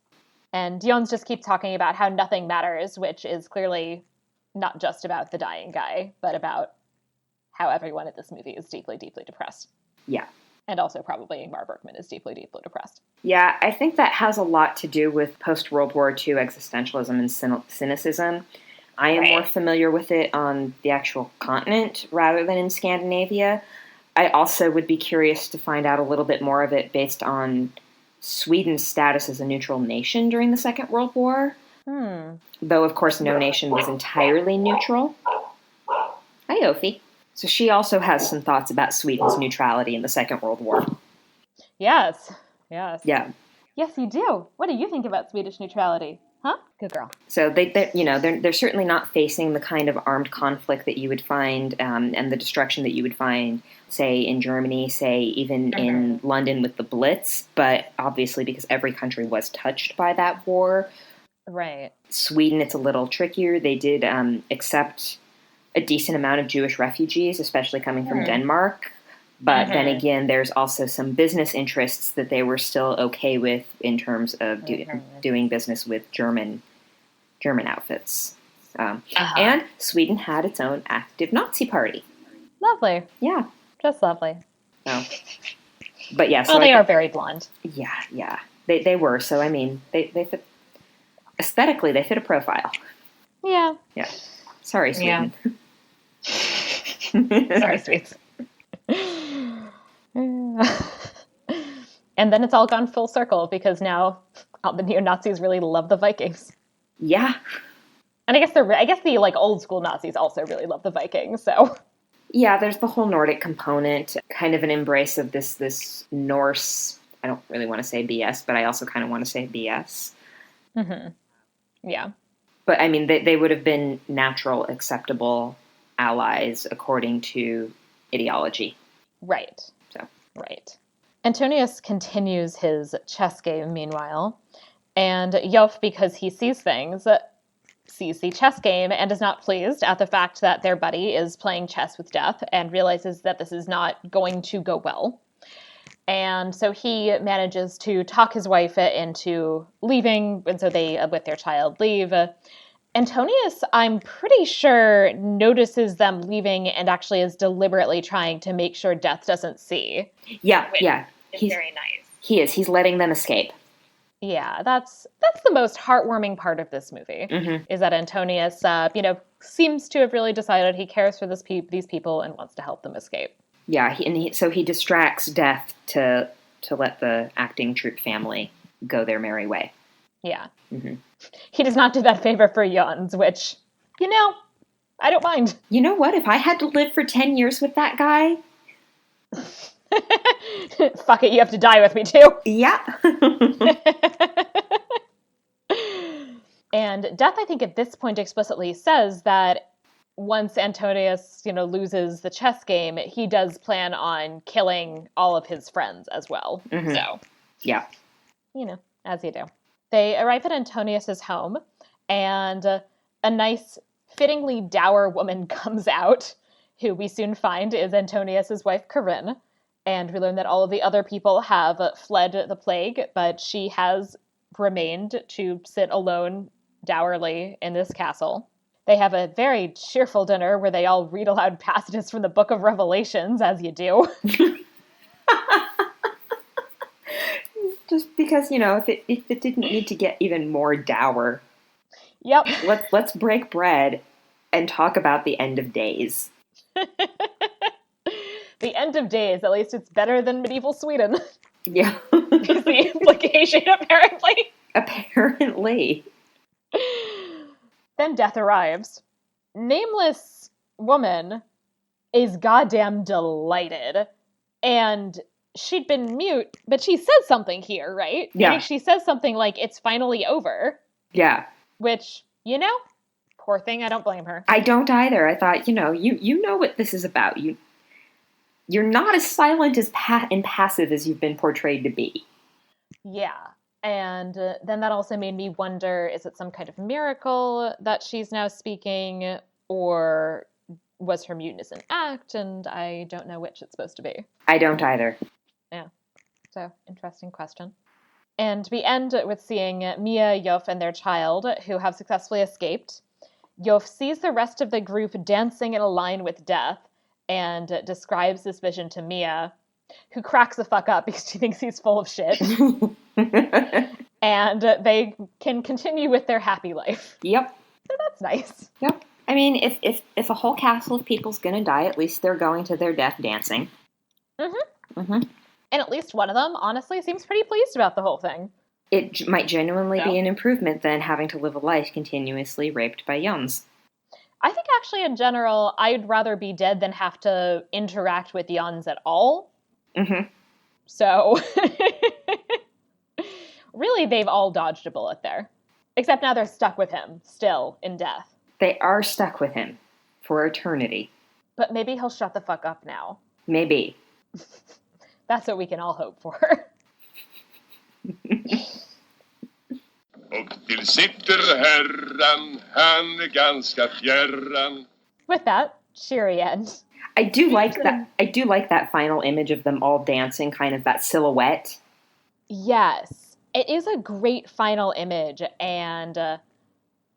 And Jons just keeps talking about how nothing matters, which is clearly not just about the dying guy, but about how everyone in this movie is deeply, deeply depressed. Yeah. And also probably Ingmar Bergman is deeply, deeply depressed. Yeah, I think that has a lot to do with post-World War II existentialism and cynicism. I am more familiar with it on the actual continent rather than in Scandinavia. I also would be curious to find out a little bit more of it based on Sweden's status as a neutral nation during the Second World War. Though, of course, no nation was entirely neutral. Hi, Ophi. So she also has some thoughts about Sweden's neutrality in the Second World War. Yes. Yeah. Yes, you do. What do you think about Swedish neutrality? Huh? Good girl. So they're certainly not facing the kind of armed conflict that you would find and the destruction that you would find, say, in Germany, say, even in London with the Blitz. But obviously, because every country was touched by that war. Right. Sweden, it's a little trickier. They did accept a decent amount of Jewish refugees, especially coming from Denmark. But then again, there's also some business interests that they were still okay with in terms of doing business with German outfits. And Sweden had its own active Nazi party. Lovely. Yeah. Just lovely. So, but yeah. So well, they are very blonde. Yeah. They were. So, I mean, they fit, aesthetically, they fit a profile. Yeah. Yeah. Sorry, Sweden. Yeah. Sorry, Swedes. And then it's all gone full circle because now all the neo-Nazis really love the Vikings. Yeah. And I guess the like old school Nazis also really love the Vikings, so. Yeah, there's the whole Nordic component, kind of an embrace of this Norse, I don't really want to say BS, but I also kind of want to say BS. Yeah. But I mean, they would have been natural, acceptable allies according to ideology. Right. So. Right. Antonius continues his chess game, meanwhile, and Yolf, because he sees things, sees the chess game and is not pleased at the fact that their buddy is playing chess with death and realizes that this is not going to go well. And so he manages to talk his wife into leaving, and so they, with their child, leave. Antonius, I'm pretty sure, notices them leaving and actually is deliberately trying to make sure Death doesn't see. Yeah. He's very nice. He is. He's letting them escape. Yeah, that's the most heartwarming part of this movie, is that Antonius, seems to have really decided he cares for these people and wants to help them escape. Yeah, so he distracts Death to let the acting troupe family go their merry way. Yeah. He does not do that favor for Jons, which, I don't mind. You know what? If I had to live for 10 years with that guy... Fuck it, you have to die with me too. Yeah. And Death, I think at this point explicitly says that once Antonius, loses the chess game, he does plan on killing all of his friends as well. So, yeah. As you do. They arrive at Antonius's home, and a nice, fittingly dour woman comes out, who we soon find is Antonius's wife, Corinne. And we learn that all of the other people have fled the plague, but she has remained to sit alone dourly in this castle. They have a very cheerful dinner where they all read aloud passages from the Book of Revelations, as you do. Just because, if it didn't need to get even more dour. Yep. Let's break bread and talk about the end of days. The end of days, at least it's better than medieval Sweden. Yeah. Is the implication, apparently. Apparently. Then Death arrives. Nameless woman is goddamn delighted. And she'd been mute, but she says something here, right? Yeah. She says something like, it's finally over. Yeah. Which, poor thing, I don't blame her. I don't either. I thought, you know what this is about. You're not as silent and passive as you've been portrayed to be. Yeah. And then that also made me wonder, is it some kind of miracle that she's now speaking, or was her muteness an act? And I don't know which it's supposed to be. I don't either. Yeah. So, interesting question. And we end with seeing Mia, Yof, and their child, who have successfully escaped. Yof sees the rest of the group dancing in a line with Death, and describes this vision to Mia, who cracks the fuck up because she thinks he's full of shit. And they can continue with their happy life. Yep. So that's nice. Yep. I mean, if a whole castle of people's gonna die, at least they're going to their death dancing. And at least one of them, honestly, seems pretty pleased about the whole thing. It might genuinely be an improvement than having to live a life continuously raped by Jons. I think actually in general, I'd rather be dead than have to interact with Jons at all. So, really, they've all dodged a bullet there. Except now they're stuck with him, still, in death. They are stuck with him for eternity. But maybe he'll shut the fuck up now. Maybe. That's what we can all hope for. Och till sitter herran, han är ganska fjärran. With that, cheery end. I do like that. I do like that final image of them all dancing, kind of that silhouette. Yes, it is a great final image, and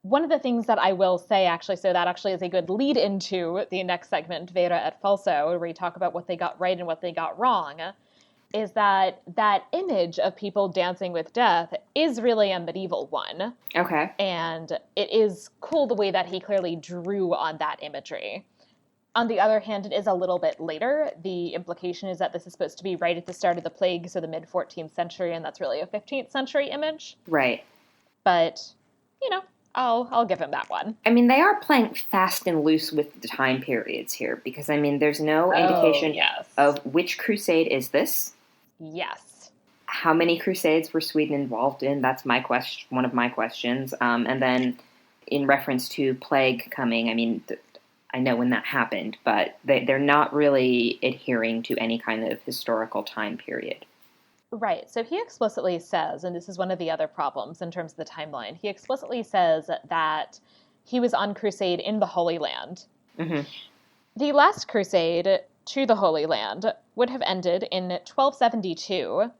one of the things that I will say, actually, so that actually is a good lead into the next segment, Vera et Falso, where we talk about what they got right and what they got wrong, is that that image of people dancing with death is really a medieval one. Okay. And it is cool the way that he clearly drew on that imagery. On the other hand, it is a little bit later. The implication is that this is supposed to be right at the start of the plague, so the mid-14th century, and that's really a 15th century image. Right. But, you know, I'll give him that one. I mean, they are playing fast and loose with the time periods here, because, I mean, there's no indication of which crusade is this. Yes. How many crusades were Sweden involved in? That's my question. One of my questions. And then in reference to plague coming, I mean, I know when that happened, but they're not really adhering to any kind of historical time period. Right. So he explicitly says, and this is one of the other problems in terms of the timeline, he explicitly says that he was on crusade in the Holy Land. Mm-hmm. The last crusade to the Holy Land would have ended in 1272,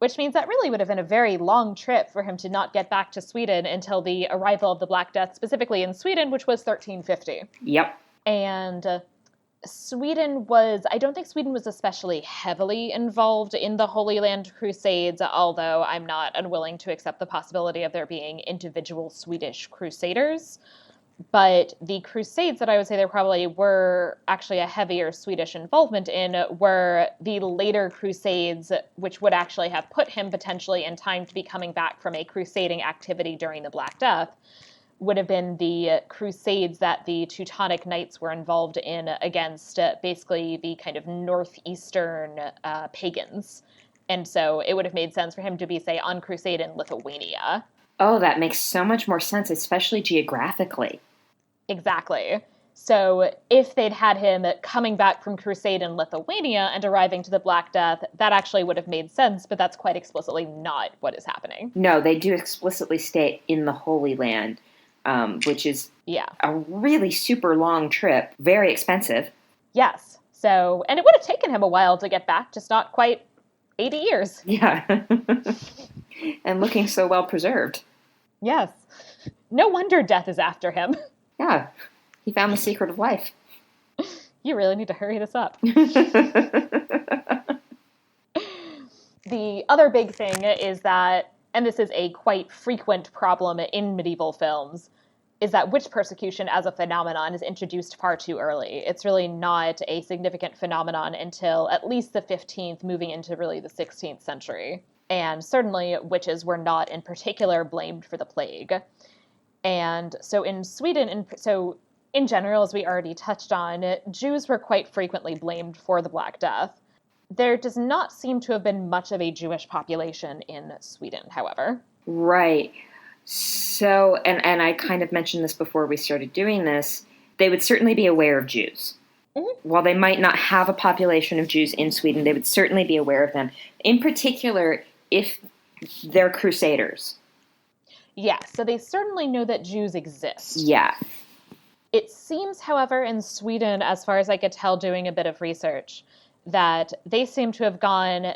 which means that really would have been a very long trip for him to not get back to Sweden until the arrival of the Black Death, specifically in Sweden, which was 1350. Yep. And I don't think Sweden was especially heavily involved in the Holy Land Crusades, although I'm not unwilling to accept the possibility of there being individual Swedish crusaders. But the Crusades that I would say there probably were actually a heavier Swedish involvement in were the later Crusades, which would actually have put him potentially in time to be coming back from a crusading activity during the Black Death, would have been the Crusades that the Teutonic Knights were involved in against basically the kind of northeastern pagans. And so it would have made sense for him to be, say, on crusade in Lithuania. Oh, that makes so much more sense, especially geographically. Exactly. So if they'd had him coming back from crusade in Lithuania and arriving to the Black Death, that actually would have made sense, but that's quite explicitly not what is happening. No, they do explicitly state in the Holy Land, which is a really super long trip, very expensive. Yes. So, and it would have taken him a while to get back, just not quite 80 years. Yeah. And looking so well preserved. Yes. No wonder death is after him. Yeah. He found the secret of life. You really need to hurry this up. The other big thing is that, and this is a quite frequent problem in medieval films, is that witch persecution as a phenomenon is introduced far too early. It's really not a significant phenomenon until at least the 15th, moving into really the 16th century. And certainly witches were not in particular blamed for the plague. And so in Sweden, in general, as we already touched on, Jews were quite frequently blamed for the Black Death. There does not seem to have been much of a Jewish population in Sweden, however. Right. So, and I kind of mentioned this before we started doing this, they would certainly be aware of Jews. Mm-hmm. While they might not have a population of Jews in Sweden, they would certainly be aware of them. In particular, if they're crusaders. Yeah, so they certainly know that Jews exist. Yeah. It seems, however, in Sweden, as far as I could tell doing a bit of research, that they seem to have gone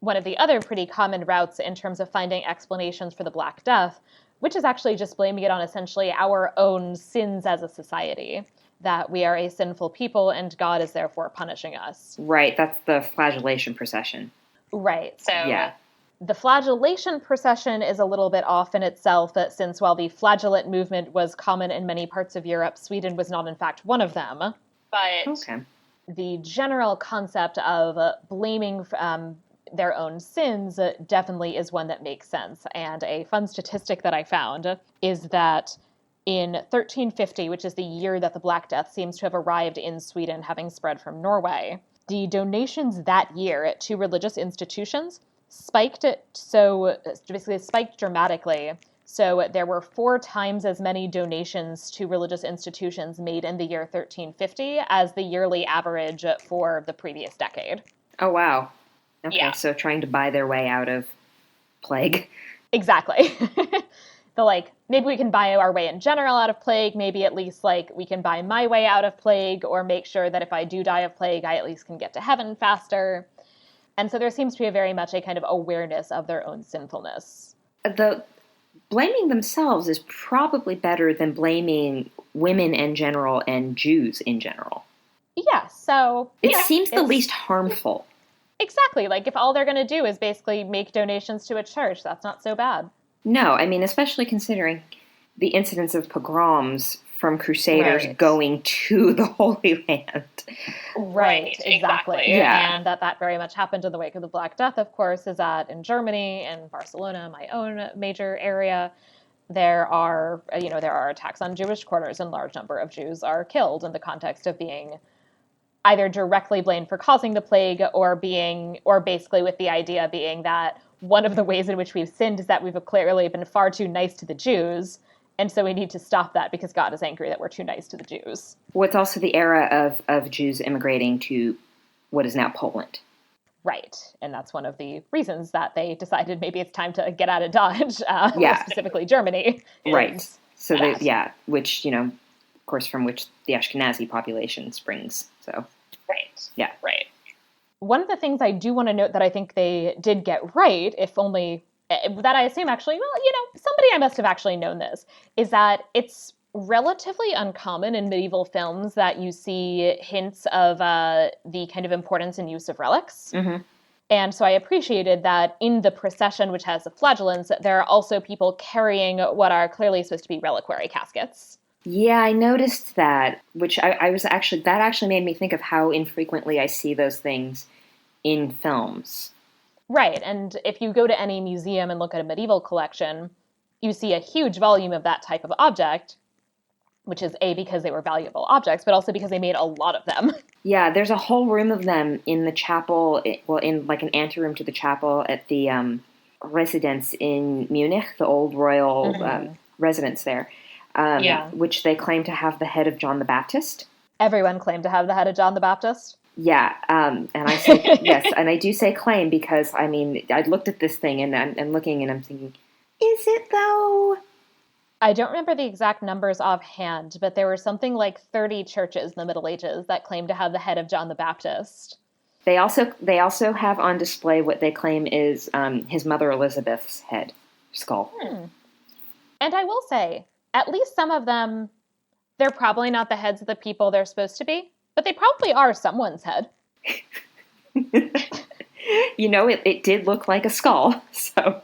one of the other pretty common routes in terms of finding explanations for the Black Death, which is actually just blaming it on essentially our own sins as a society, that we are a sinful people and God is therefore punishing us. Right, that's the flagellation procession. Right, so yeah. The flagellation procession is a little bit off in itself, since while the flagellant movement was common in many parts of Europe, Sweden was not in fact one of them. But the general concept of blaming their own sins definitely is one that makes sense. And a fun statistic that I found is that in 1350, which is the year that the Black Death seems to have arrived in Sweden, having spread from Norway, the donations that year to religious institutions spiked dramatically, So there were 4 times as many donations to religious institutions made in the year 1350 as the yearly average for the previous decade. Oh, wow. Okay, Yeah. so trying to buy their way out of plague. Exactly. Maybe we can buy our way in general out of plague. Maybe at least, we can buy my way out of plague, or make sure that if I do die of plague, I at least can get to heaven faster. And so there seems to be very much a kind of awareness of their own sinfulness. The blaming themselves is probably better than blaming women in general and Jews in general. Yeah, so... It seems the least harmful. Exactly. If all they're going to do is basically make donations to a church, that's not so bad. No, I mean, especially considering the incidents of pogroms from Crusaders going to the Holy Land. Right, exactly. Yeah. And that very much happened in the wake of the Black Death, of course, is that in Germany, in Barcelona, my own major area, there are attacks on Jewish quarters, and a large number of Jews are killed in the context of being either directly blamed for causing the plague, or basically with the idea being that one of the ways in which we've sinned is that we've clearly been far too nice to the Jews, and so we need to stop that because God is angry that we're too nice to the Jews. Well, it's also the era of Jews immigrating to what is now Poland. Right, and that's one of the reasons that they decided maybe it's time to get out of Dodge, or specifically Germany. Right, so which, of course, from which the Ashkenazi population springs, so. Right. Yeah. Right. One of the things I do want to note that I think they did get right, if only, that I assume actually, somebody I must have actually known this, is that it's relatively uncommon in medieval films that you see hints of the kind of importance and use of relics. Mm-hmm. And so I appreciated that in the procession, which has the flagellants, there are also people carrying what are clearly supposed to be reliquary caskets. Yeah, I noticed that, which that actually made me think of how infrequently I see those things in films. Right, and if you go to any museum and look at a medieval collection, you see a huge volume of that type of object, which is because they were valuable objects, but also because they made a lot of them. Yeah, there's a whole room of them in the chapel, in like an anteroom to the chapel at the residence in Munich, the old royal residence there. Which they claim to have the head of John the Baptist. Everyone claimed to have the head of John the Baptist. Yeah, and I say yes, and I do say claim because, I mean, I looked at this thing and I'm looking and I'm thinking, is it though? I don't remember the exact numbers offhand, but there were something like 30 churches in the Middle Ages that claimed to have the head of John the Baptist. They also have on display what they claim is his mother Elizabeth's skull. And I will say, at least some of them, they're probably not the heads of the people they're supposed to be, but they probably are someone's head. It did look like a skull, so.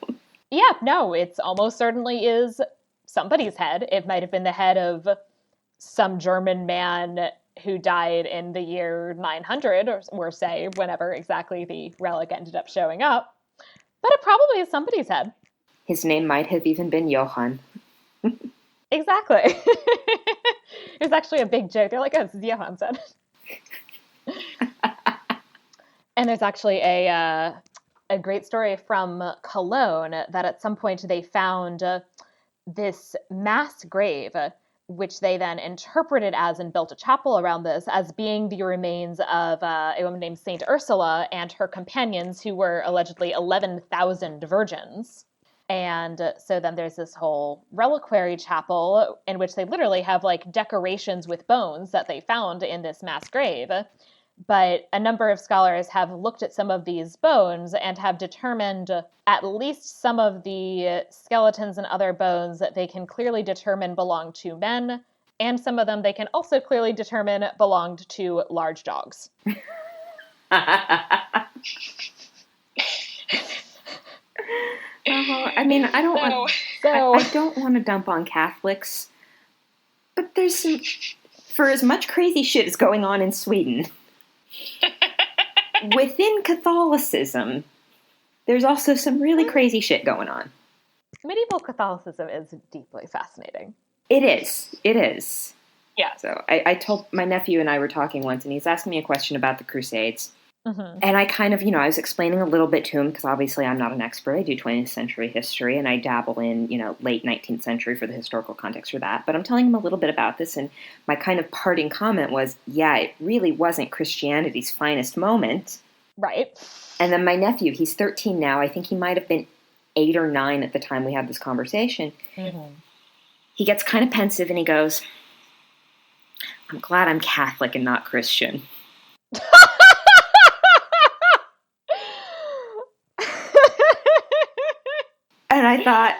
Yeah, no, it's almost certainly is somebody's head. It might have been the head of some German man who died in the year 900, or say, whenever exactly the relic ended up showing up. But it probably is somebody's head. His name might have even been Johann. Exactly. It's actually a big joke. They're like, oh, this is Johann said. And there's actually a great story from Cologne that at some point they found this mass grave, which they then interpreted as and built a chapel around this as being the remains of a woman named Saint Ursula and her companions, who were allegedly 11,000 virgins. And so then there's this whole reliquary chapel in which they literally have decorations with bones that they found in this mass grave. But a number of scholars have looked at some of these bones and have determined at least some of the skeletons and other bones that they can clearly determine belong to men, and some of them they can also clearly determine belonged to large dogs. I mean, I don't want to dump on Catholics, but there's for as much crazy shit as going on in Sweden, within Catholicism, there's also some really crazy shit going on. Medieval Catholicism is deeply fascinating. It is. Yeah. So I told my nephew and I were talking once, and he's asking me a question about the Crusades. Hmm. And I kind of, I was explaining a little bit to him because obviously I'm not an expert. I do 20th century history and I dabble in, late 19th century for the historical context for that. But I'm telling him a little bit about this. And my kind of parting comment was, yeah, it really wasn't Christianity's finest moment. Right. And then my nephew, he's 13 now. I think he might have been 8 or 9 at the time we had this conversation. Mm-hmm. He gets kind of pensive and he goes, I'm glad I'm Catholic and not Christian. And I thought,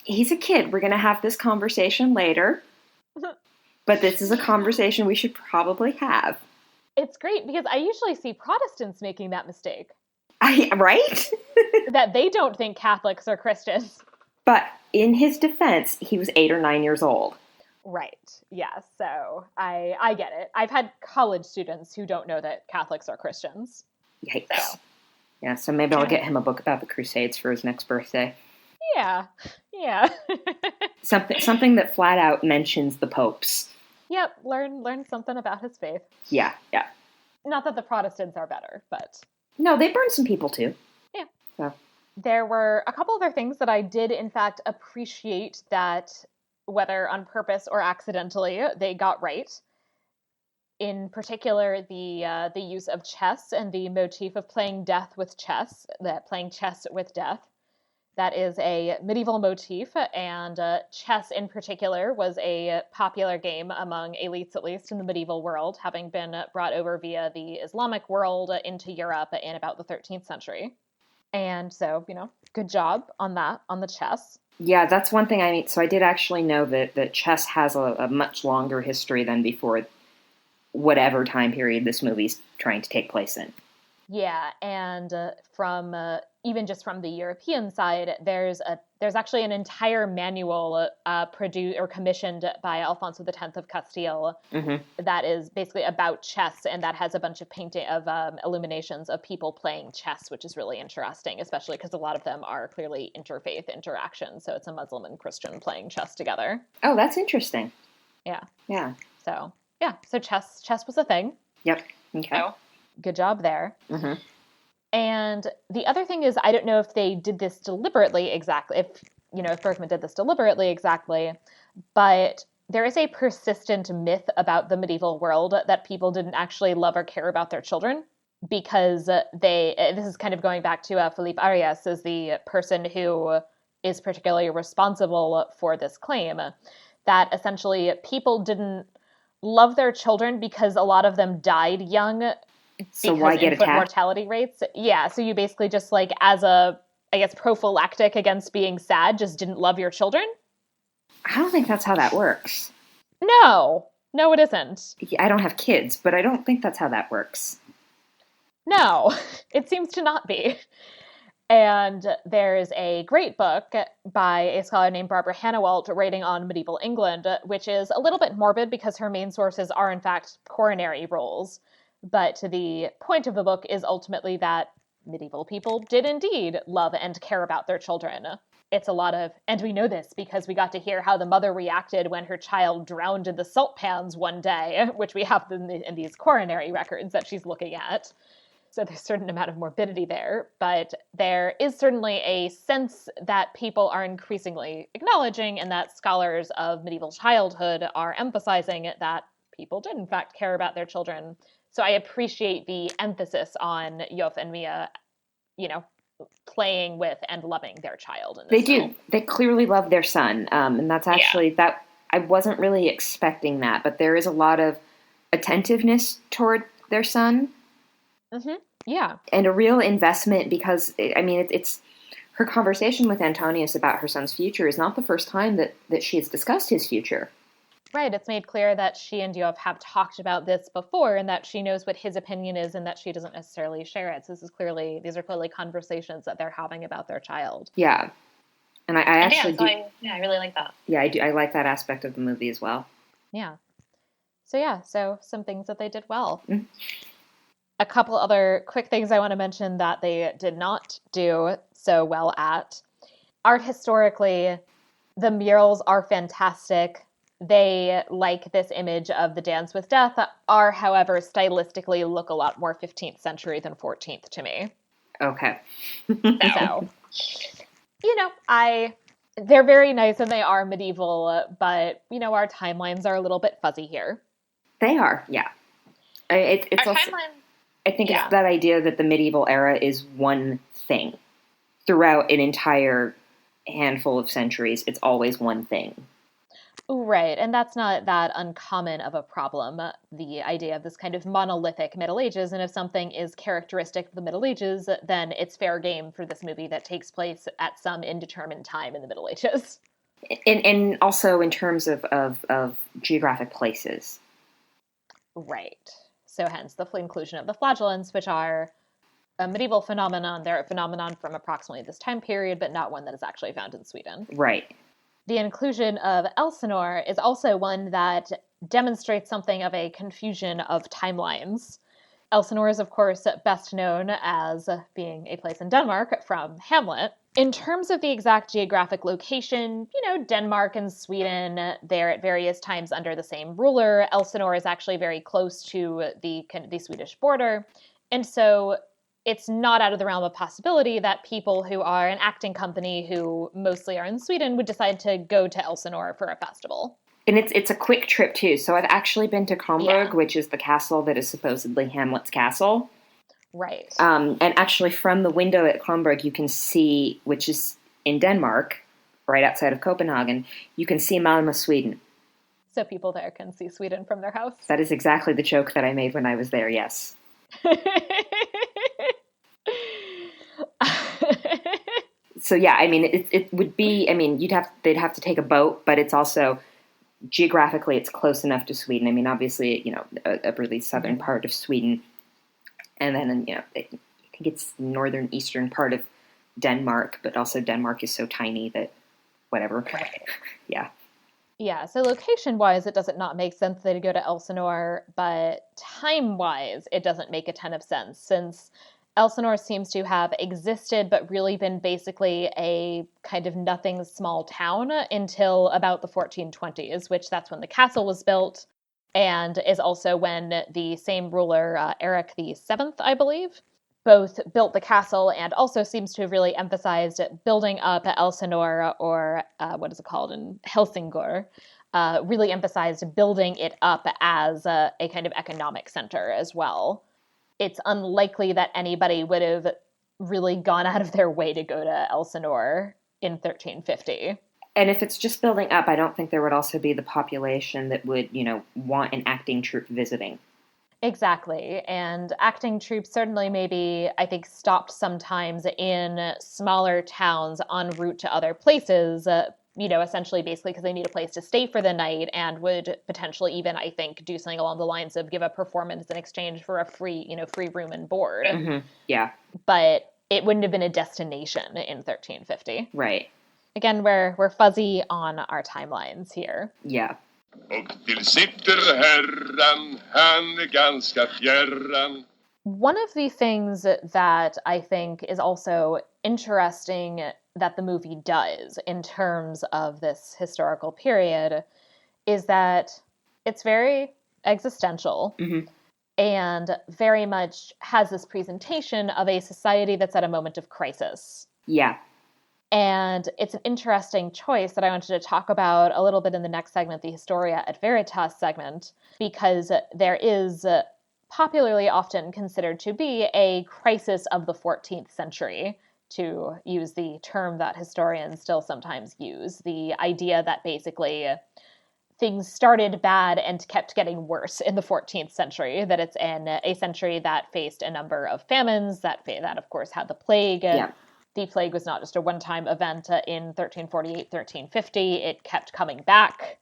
he's a kid. We're going to have this conversation later. But this is a conversation we should probably have. It's great because I usually see Protestants making that mistake. Right? That they don't think Catholics are Christians. But in his defense, he was 8 or 9 years old. Right. Yeah. So I get it. I've had college students who don't know that Catholics are Christians. Yikes. So. Yeah, so maybe I'll get him a book about the Crusades for his next birthday. Yeah. Yeah. Something that flat out mentions the popes. Yep. Learn something about his faith. Yeah. Not that the Protestants are better, but... No, they burned some people too. Yeah. So. There were a couple other things that I did, in fact, appreciate that, whether on purpose or accidentally, they got right. In particular, the use of chess and the motif of playing death with chess, that playing chess with death. That is a medieval motif, and chess in particular was a popular game among elites, at least in the medieval world, having been brought over via the Islamic world into Europe in about the 13th century. And so, good job on that, on the chess. Yeah, that's one thing so I did actually know that chess has a much longer history than before whatever time period this movie's trying to take place in. Yeah, and from even just from the European side, there's actually an entire manual produced or commissioned by Alfonso X of Castile that is basically about chess, and that has a bunch of painting of illuminations of people playing chess, which is really interesting, especially because a lot of them are clearly interfaith interactions. So it's a Muslim and Christian playing chess together. Oh, that's interesting. Yeah. Yeah. So chess was a thing. Yep. Okay. So, good job there. Mm-hmm. And the other thing is, I don't know if they did this deliberately exactly, if Bergman did this deliberately exactly, but there is a persistent myth about the medieval world that people didn't actually love or care about their children because this is kind of going back to Felipe Arias as the person who is particularly responsible for this claim, that essentially people didn't love their children because a lot of them died young. So why get infant attacked? Mortality rates. Yeah, so you basically just as a, I guess, prophylactic against being sad, just didn't love your children? I don't think that's how that works. No, it isn't. I don't have kids, but I don't think that's how that works. No, it seems to not be. And there's a great book by a scholar named Barbara Hannawalt writing on medieval England, which is a little bit morbid because her main sources are, in fact, coronary rolls. But the point of the book is ultimately that medieval people did indeed love and care about their children. It's a lot of, and we know this because we got to hear how the mother reacted when her child drowned in the salt pans one day, which we have in these coronary records that she's looking at. So there's a certain amount of morbidity there, but there is certainly a sense that people are increasingly acknowledging and that scholars of medieval childhood are emphasizing that people did in fact care about their children. So I appreciate the emphasis on Yof and Mia, playing with and loving their child. In this film. Do. They clearly love their son. And that's actually, that I wasn't really expecting that, but there is a lot of attentiveness toward their son. Mm-hmm. Yeah. And a real investment because, it's her conversation with Antonius about her son's future is not the first time that she has discussed his future. Right. It's made clear that she and Yof have talked about this before and that she knows what his opinion is and that she doesn't necessarily share it. So these are clearly conversations that they're having about their child. Yeah. And I actually I really like that. Yeah, I do. I like that aspect of the movie as well. Yeah. So some things that they did well. Mm. A couple other quick things I want to mention that they did not do so well at. Art historically, the murals are fantastic. They, like this image of the Dance with Death, are, however, stylistically look a lot more 15th century than 14th to me. Okay. So, they're very nice and they are medieval, but, our timelines are a little bit fuzzy here. They are, yeah. It's also, I think it's that idea that the medieval era is one thing. Throughout an entire handful of centuries, it's always one thing. Right, and that's not that uncommon of a problem, the idea of this kind of monolithic Middle Ages, and if something is characteristic of the Middle Ages, then it's fair game for this movie that takes place at some indeterminate time in the Middle Ages. And also in terms of geographic places. Right. So hence the inclusion of the flagellants, which are a medieval phenomenon. They're a phenomenon from approximately this time period, but not one that is actually found in Sweden. Right. The inclusion of Elsinore is also one that demonstrates something of a confusion of timelines. Elsinore is, of course, best known as being a place in Denmark from Hamlet. In terms of the exact geographic location, Denmark and Sweden, they're at various times under the same ruler. Elsinore is actually very close to the Swedish border. And so it's not out of the realm of possibility that people who are an acting company who mostly are in Sweden would decide to go to Elsinore for a festival. And it's a quick trip, too. So I've actually been to Kronborg, which is the castle that is supposedly Hamlet's castle. Right. And actually from the window at Kronborg, you can see, which is in Denmark, right outside of Copenhagen, you can see Malmö, Sweden. So people there can see Sweden from their house? That is exactly the joke that I made when I was there, yes. So yeah, I mean, it would be, I mean, they'd have to take a boat, but it's also, geographically, it's close enough to Sweden. I mean, obviously, a really southern part of Sweden. And then, I think it's northern, eastern part of Denmark, but also Denmark is so tiny that whatever. Right. Yeah. Yeah, so location-wise, it doesn't not make sense that they go to Elsinore, but time-wise, it doesn't make a ton of sense, since Elsinore seems to have existed, but really been basically a kind of nothing small town until about the 1420s, which that's when the castle was built, and is also when the same ruler, Eric VII, I believe, both built the castle and also seems to have really emphasized building up Elsinore, or what is it called in Helsingør, really emphasized building it up as a kind of economic center as well. It's unlikely that anybody would have really gone out of their way to go to Elsinore in 1350. And if it's just building up, I don't think there would also be the population that would, want an acting troupe visiting. Exactly. And acting troupes certainly maybe, I think, stopped sometimes in smaller towns en route to other places, essentially basically because they need a place to stay for the night and would potentially even, I think, do something along the lines of give a performance in exchange for a free room and board. Mm-hmm. Yeah. But it wouldn't have been a destination in 1350. Right. Again, we're fuzzy on our timelines here. Yeah. Och till sitter herran, han är ganska fjärran. One of the things that I think is also interesting that the movie does in terms of this historical period is that it's very existential and very much has this presentation of a society that's at a moment of crisis. Yeah. And it's an interesting choice that I wanted to talk about a little bit in the next segment, the Historia et Veritas segment, because there is popularly often considered to be a crisis of the 14th century, to use the term that historians still sometimes use, the idea that basically things started bad and kept getting worse in the 14th century, that it's in a century that faced a number of famines, that of course had the plague. Yeah. The plague was not just a one-time event in 1348, 1350. It kept coming back.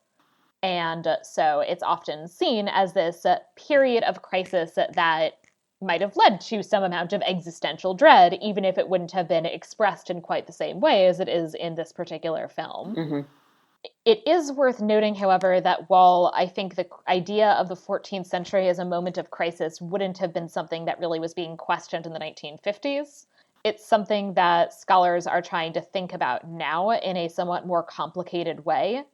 And so it's often seen as this period of crisis that might have led to some amount of existential dread, even if it wouldn't have been expressed in quite the same way as it is in this particular film. Mm-hmm. It is worth noting, however, that while I think the idea of the 14th century as a moment of crisis wouldn't have been something that really was being questioned in the 1950s, it's something that scholars are trying to think about now in a somewhat more complicated way.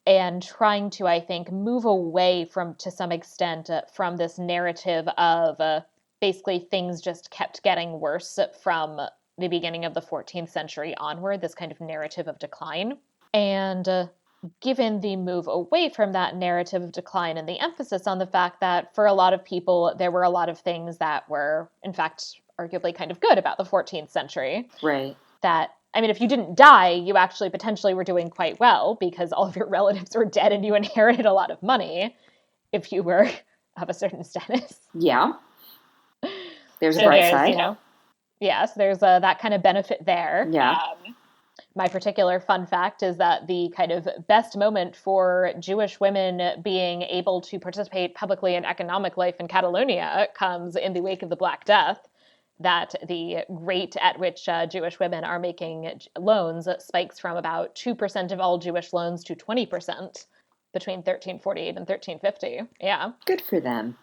and trying to, I think, move away from, to some extent, from this narrative of basically things just kept getting worse from the beginning of the 14th century onward, this kind of narrative of decline. And given the move away from that narrative of decline and the emphasis on the fact that for a lot of people, there were a lot of things that were, in fact, arguably kind of good about the 14th century. Right. That, I mean, if you didn't die, you actually potentially were doing quite well because all of your relatives were dead and you inherited a lot of money if you were of a certain status. Yeah. There's a bright side. Yes, there's that kind of benefit there. Yeah. My particular fun fact is that the kind of best moment for Jewish women being able to participate publicly in economic life in Catalonia comes in the wake of the Black Death, that the rate at which Jewish women are making loans spikes from about 2% of all Jewish loans to 20% between 1348 and 1350. Yeah. Good for them.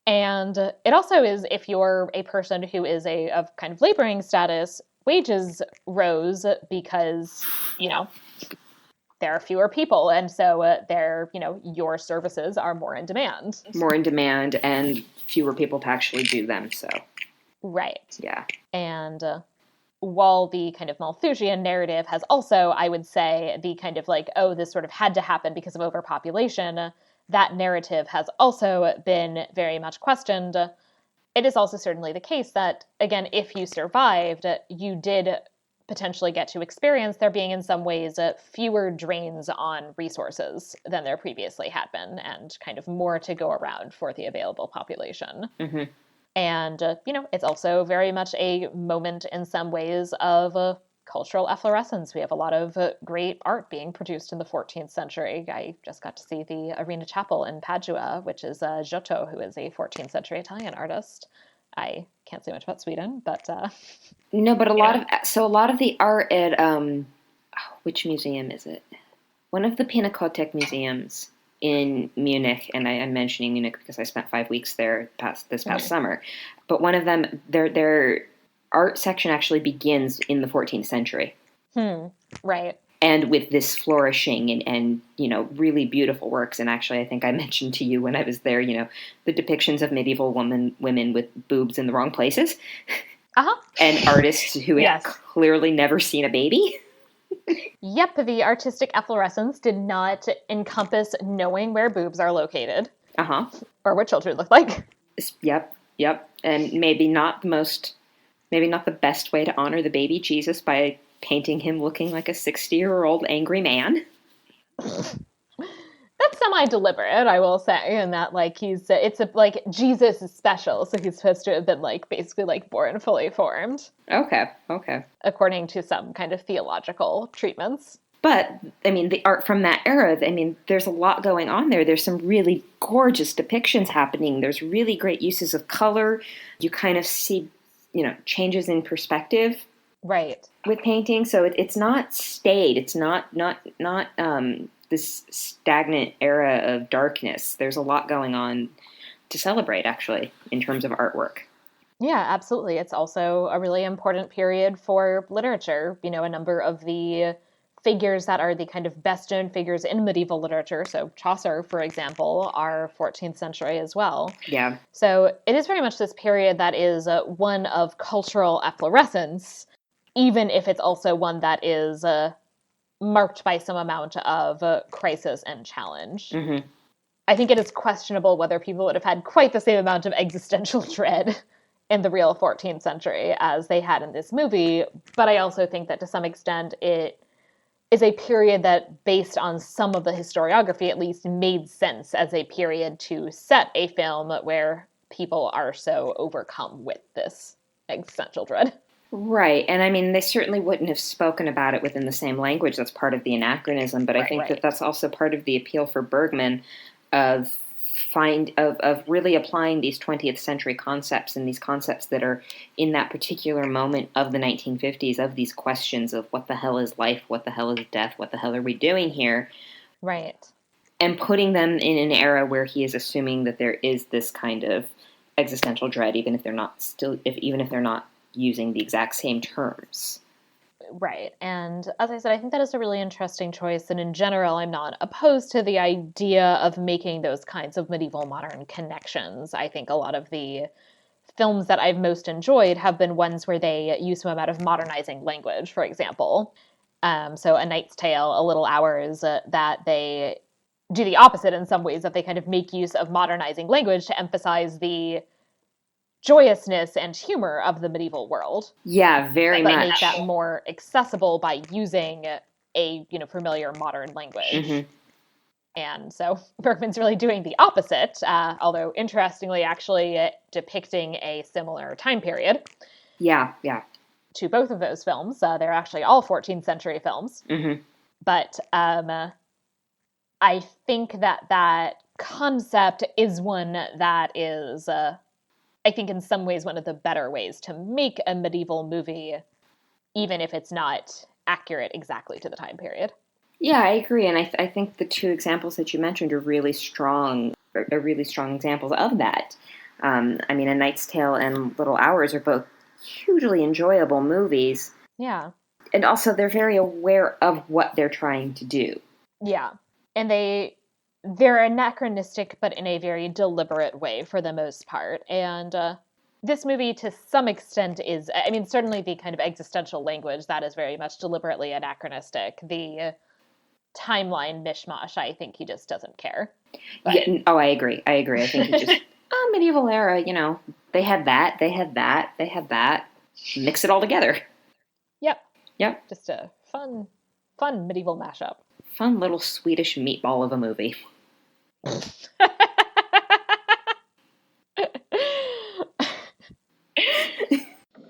And it also is, if you're a person who is of kind of laboring status, wages rose because, there are fewer people. And so your services are more in demand. More in demand and fewer people to actually do them. So. Right. Yeah. And while the kind of Malthusian narrative has also, I would say, the kind of this sort of had to happen because of overpopulation, that narrative has also been very much questioned. It is also certainly the case that, again, if you survived, you did potentially get to experience there being in some ways fewer drains on resources than there previously had been, and kind of more to go around for the available population. Mm-hmm. And, it's also very much a moment in some ways of cultural efflorescence. We have a lot of great art being produced in the 14th century. I just got to see the Arena Chapel in Padua, which is Giotto, who is a 14th century Italian artist. I can't say much about Sweden, but... No, but a lot of the art at, which museum is it? One of the Pinakothek museums in Munich, and I'm mentioning Munich because I spent 5 weeks there this past summer. But one of them, their art section actually begins in the 14th century. Right. And with this flourishing and really beautiful works. And actually, I think I mentioned to you when I was there, the depictions of medieval women with boobs in the wrong places. Uh-huh. And artists who had clearly never seen a baby. Yep, the artistic efflorescence did not encompass knowing where boobs are located. Uh-huh. Or what children look like. Yep. And maybe not the best way to honor the baby Jesus by painting him looking like a 60-year-old angry man. That's semi-deliberate, I will say, in that Jesus is special, so he's supposed to have been basically born fully formed. Okay. According to some kind of theological treatments. But, I mean, the art from that era, there's a lot going on there. There's some really gorgeous depictions happening. There's really great uses of color. You kind of see, changes in perspective. Right. With painting. So it's not staid. It's not this stagnant era of darkness. There's a lot going on to celebrate, actually, in terms of artwork. Yeah, absolutely. It's also a really important period for literature. A number of the figures that are the kind of best known figures in medieval literature, so Chaucer, for example, are 14th century as well. Yeah. So it is very much this period that is one of cultural efflorescence, even if it's also one that is marked by some amount of crisis and challenge. Mm-hmm. I think it is questionable whether people would have had quite the same amount of existential dread in the real 14th century as they had in this movie, but I also think that to some extent it is a period that, based on some of the historiography at least, made sense as a period to set a film where people are so overcome with this existential dread. Right. And they certainly wouldn't have spoken about it within the same language. That's part of the anachronism. But I think that that's also part of the appeal for Bergman of really applying these 20th century concepts and these concepts that are in that particular moment of the 1950s, of these questions of what the hell is life, what the hell is death, what the hell are we doing here? Right. And putting them in an era where he is assuming that there is this kind of existential dread, even if they're not using the exact same terms. Right. And as I said, I think that is a really interesting choice. And in general, I'm not opposed to the idea of making those kinds of medieval modern connections. I think a lot of the films that I've most enjoyed have been ones where they use some amount of modernizing language, for example. So A Knight's Tale, A Little Hours, that they do the opposite in some ways, that they kind of make use of modernizing language to emphasize the joyousness and humor of the medieval world. Yeah, very but much. make that more accessible by using a familiar modern language. Mm-hmm. And so Bergman's really doing the opposite, although interestingly, actually depicting a similar time period. Yeah. To both of those films. They're actually all 14th century films. Mm-hmm. But I think that concept is one that is, I think in some ways, one of the better ways to make a medieval movie, even if it's not accurate exactly to the time period. Yeah, I agree. And I think the two examples that you mentioned are really strong examples of that. A Knight's Tale and Little Hours are both hugely enjoyable movies. Yeah. And also they're very aware of what they're trying to do. Yeah. And they're anachronistic, but in a very deliberate way for the most part. And this movie, to some extent, is, certainly the kind of existential language, that is very much deliberately anachronistic. The timeline mishmash, I think he just doesn't care. But... Yeah, I agree. I think he just, medieval era, they had that, they had that, they had that. Mix it all together. Yep. Just a fun medieval mashup. Fun little Swedish meatball of a movie.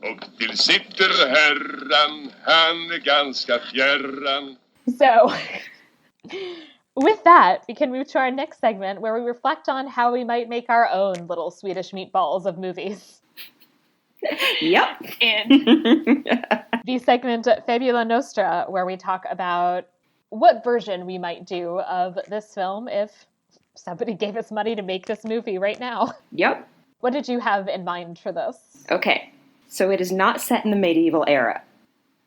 Och till sitter herran, han är ganska fjärran. So, with that, we can move to our next segment where we reflect on how we might make our own little Swedish meatballs of movies. Yep. And the segment Fabula Nostra, where we talk about what version we might do of this film if somebody gave us money to make this movie right now. Yep. What did you have in mind for this? Okay, so it is not set in the medieval era,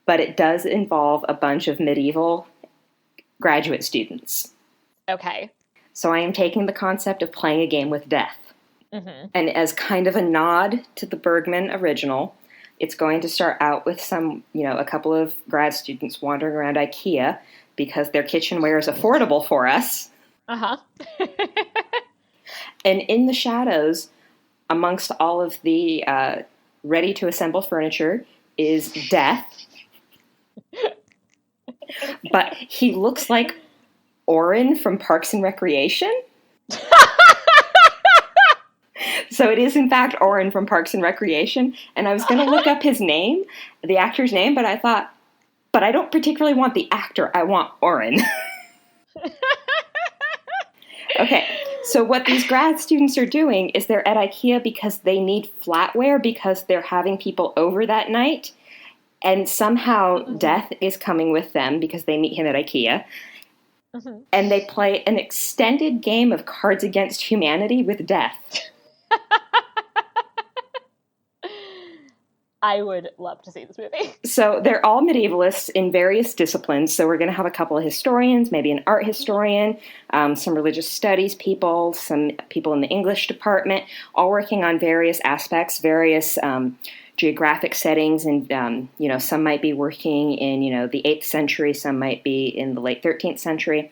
but it does involve a bunch of medieval graduate students. Okay. So I am taking the concept of playing a game with death. Mm-hmm. And as kind of a nod to the Bergman original, it's going to start out with a couple of grad students wandering around IKEA because their kitchenware is affordable for us. Uh-huh. And in the shadows, amongst all of the ready-to-assemble furniture, is Death. But he looks like Oren from Parks and Recreation. So it is, in fact, Oren from Parks and Recreation. And I was going to look up his name, the actor's name, but I thought, but I don't particularly want the actor. I want Oren. Okay, so what these grad students are doing is they're at IKEA because they need flatware because they're having people over that night. And somehow Death is coming with them because they meet him at IKEA. Mm-hmm. And they play an extended game of Cards Against Humanity with Death. I would love to see this movie. So they're all medievalists in various disciplines. So we're going to have a couple of historians, maybe an art historian, some religious studies people, some people in the English department, all working on various aspects, various geographic settings. And, some might be working in, the 8th century, some might be in the late 13th century.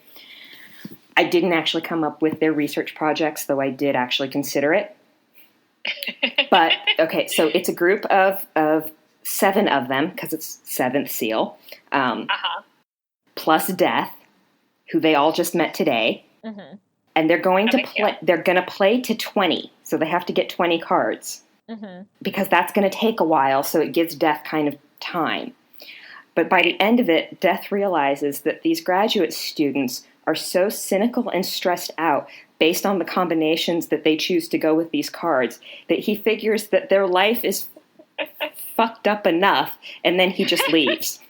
I didn't actually come up with their research projects, though I did actually consider it. But, okay, so it's a group of 7 of them, because it's 7th seal, plus Death, who they all just met today. Mm-hmm. And they're going to play to 20, so they have to get 20 cards. Mm-hmm. Because that's going to take a while, so it gives Death kind of time. But by the end of it, Death realizes that these graduate students are so cynical and stressed out based on the combinations that they choose to go with these cards, that he figures that their life is fucked up enough, and then he just leaves.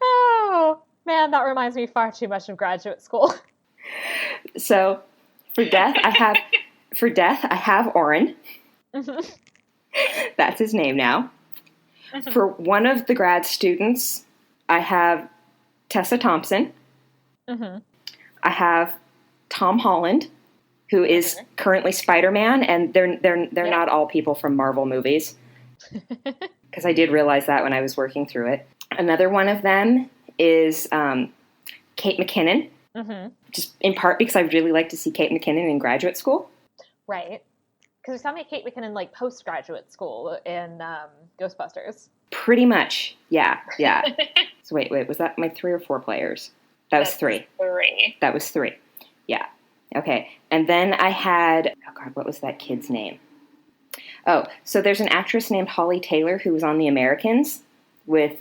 Oh, man, that reminds me far too much of graduate school. So, for Death, I have Oren. Mm-hmm. That's his name now. For one of the grad students, I have Tessa Thompson. Mm-hmm. I have Tom Holland, who is currently Spider-Man, and they're not all people from Marvel movies. Because I did realize that when I was working through it. Another one of them is Kate McKinnon, just in part because I really like to see Kate McKinnon in graduate school. Right. Because we saw Kate McKinnon like postgraduate school in Ghostbusters. Pretty much, yeah. So wait, was that my 3 or 4 players? That's 3. 3. That was 3. Yeah. Okay. And then I had, oh God, what was that kid's name? Oh, so there's an actress named Holly Taylor who was on The Americans with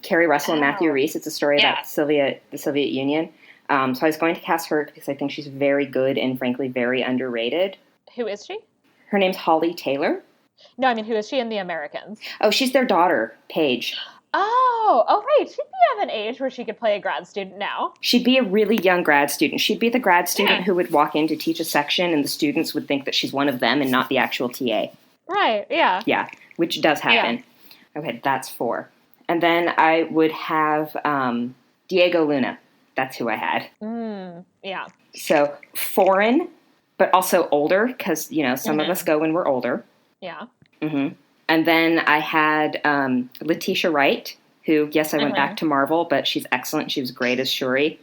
Kerry Russell and Matthew Rhys. It's a story about the Soviet Union. So I was going to cast her because I think she's very good and frankly very underrated. Who is she? Her name's Holly Taylor. No, I mean, who is she in The Americans? Oh, she's their daughter, Paige. Oh, right. She'd be at an age where she could play a grad student now. She'd be a really young grad student. She'd be the grad student who would walk in to teach a section and the students would think that she's one of them and not the actual TA. Right, yeah. Yeah, which does happen. Yeah. Okay, that's 4. And then I would have Diego Luna. That's who I had. Yeah. So foreign, but also older, because, you know, some of us go when we're older. Yeah. Mm-hmm. And then I had Letitia Wright, who, yes, I went back to Marvel, but she's excellent. She was great as Shuri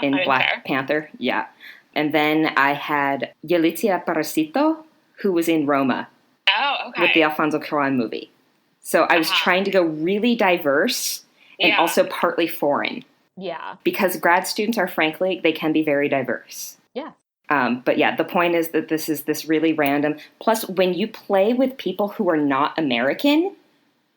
in Black Panther. Yeah. And then I had Yalitza Parasito, who was in Roma. Oh, okay. With the Alfonso Cuarón movie. So I was trying to go really diverse and also partly foreign. Yeah. Because grad students are, frankly, they can be very diverse. Yeah. But yeah, the point is that this is this really random. Plus, when you play with people who are not American,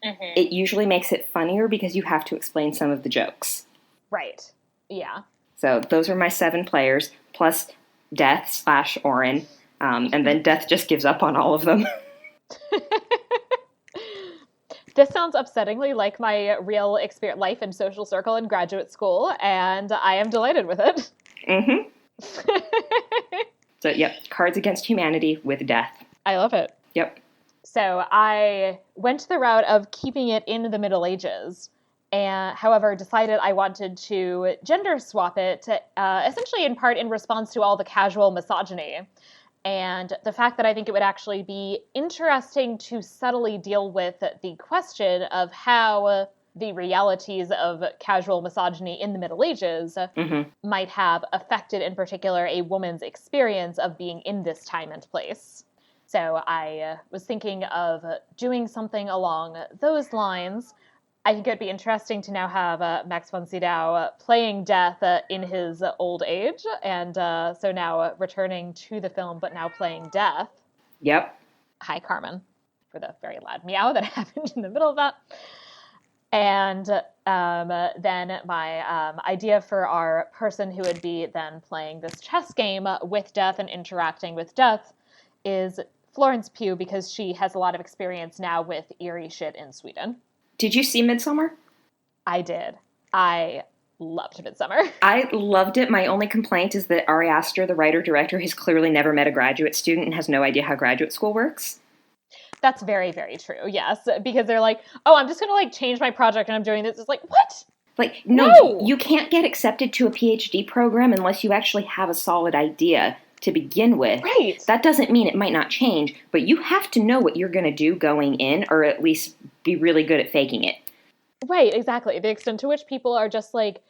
it usually makes it funnier because you have to explain some of the jokes. Right. Yeah. So those are my 7 players, plus Death / Oren. And then Death just gives up on all of them. This sounds upsettingly like my real experience, life and social circle in graduate school, and I am delighted with it. Mm-hmm. So, yep, Cards Against Humanity with Death. I love it. Yep. So I went the route of keeping it in the Middle Ages, and however decided I wanted to gender swap it, essentially in part in response to all the casual misogyny. And the fact that I think it would actually be interesting to subtly deal with the question of how the realities of casual misogyny in the Middle Ages might have affected, in particular, a woman's experience of being in this time and place. So I was thinking of doing something along those lines. I think it'd be interesting to now have Max von Sydow playing Death in his old age, and so now returning to the film, but now playing Death. Yep. Hi, Carmen, for the very loud meow that happened in the middle of that. And then my idea for our person who would be then playing this chess game with Death and interacting with Death is Florence Pugh, because she has a lot of experience now with eerie shit in Sweden. Did you see Midsommar? I did. I loved Midsommar. I loved it. My only complaint is that Ari Aster, the writer-director, has clearly never met a graduate student and has no idea how graduate school works. That's very, very true, yes. Because they're like, oh, I'm just going to, like, change my project and I'm doing this. It's like, what? Like, no, you can't get accepted to a PhD program unless you actually have a solid idea to begin with. Right. That doesn't mean it might not change, but you have to know what you're going to do going in, or at least be really good at faking it. Right, exactly. The extent to which people are just, like,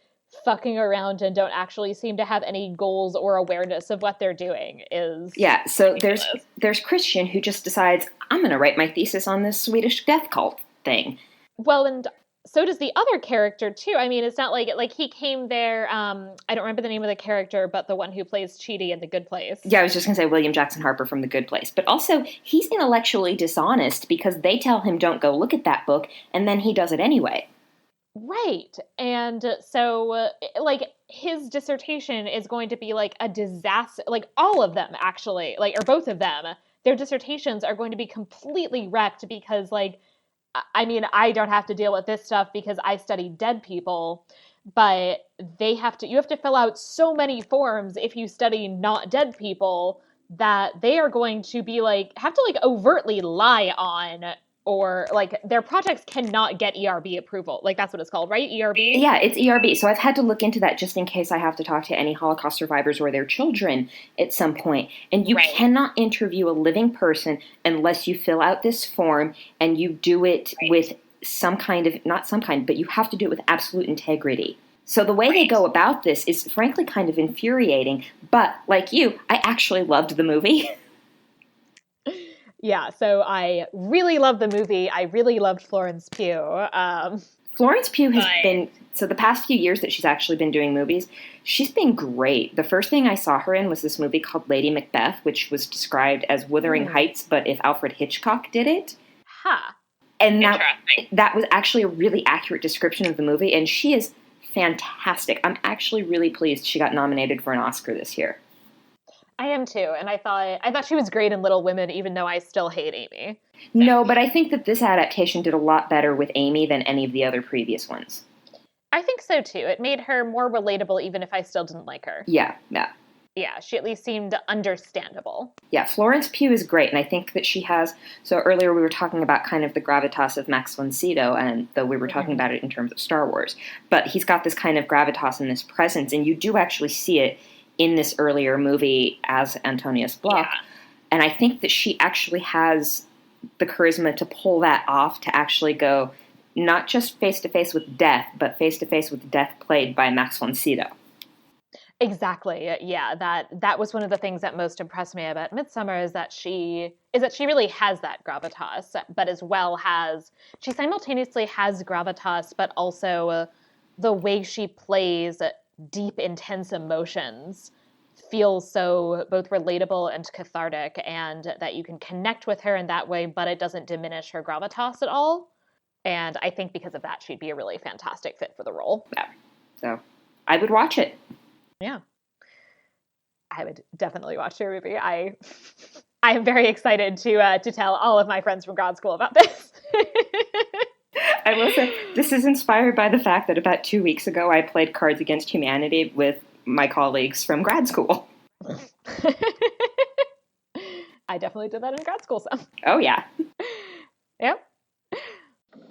fucking around and don't actually seem to have any goals or awareness of what they're doing is so ridiculous. there's Christian who just decides, I'm going to write my thesis on this Swedish death cult thing. Well, and so does the other character, too. I mean, it's not like he came there, I don't remember the name of the character, but the one who plays Chidi in The Good Place. Yeah, I was just going to say William Jackson Harper from The Good Place. But also, he's intellectually dishonest because they tell him don't go look at that book, and then he does it anyway. Right. And so, like, his dissertation is going to be, like, a disaster. Like, all of them, actually, like, or both of them, their dissertations are going to be completely wrecked because, like, I mean, I don't have to deal with this stuff because I study dead people, but you have to fill out so many forms if you study not dead people that they are going to be like, have to like overtly lie on or like their projects cannot get ERB approval. Like that's what it's called, right? ERB? Yeah, it's ERB. So I've had to look into that just in case I have to talk to any Holocaust survivors or their children at some point. And you cannot interview a living person unless you fill out this form and you do it with some kind of, not some kind, but you have to do it with absolute integrity. So the way they go about this is frankly kind of infuriating. But like you, I actually loved the movie. Yeah, so I really loved the movie. I really loved Florence Pugh. Florence Pugh has been, so the past few years that she's actually been doing movies, she's been great. The first thing I saw her in was this movie called Lady Macbeth, which was described as Wuthering Heights, but if Alfred Hitchcock did it. Huh. And that was actually a really accurate description of the movie, and she is fantastic. I'm actually really pleased she got nominated for an Oscar this year. I am too, and I thought she was great in Little Women, even though I still hate Amy. No, but I think that this adaptation did a lot better with Amy than any of the other previous ones. I think so too. It made her more relatable, even if I still didn't like her. Yeah. Yeah, she at least seemed understandable. Yeah, Florence Pugh is great, and I think that she has, so earlier we were talking about kind of the gravitas of Max von Sydow, and though we were talking about it in terms of Star Wars, but he's got this kind of gravitas and this presence, and you do actually see it in this earlier movie as Antonius Bloch, and I think that she actually has the charisma to pull that off, to actually go not just face-to-face with death, but face-to-face with death played by Max von Sydow. Exactly. Yeah, that was one of the things that most impressed me about Midsommar is that she really has that gravitas, but as well she simultaneously has gravitas, but also the way she plays deep, intense emotions feels so both relatable and cathartic, and that you can connect with her in that way, but it doesn't diminish her gravitas at all. And I think because of that, she'd be a really fantastic fit for the role. Yeah. So I would watch it. Yeah. I would definitely watch your movie. I am very excited to tell all of my friends from grad school about this. I will say, this is inspired by the fact that about 2 weeks ago I played Cards Against Humanity with my colleagues from grad school. I definitely did that in grad school some. Oh, yeah. Yep.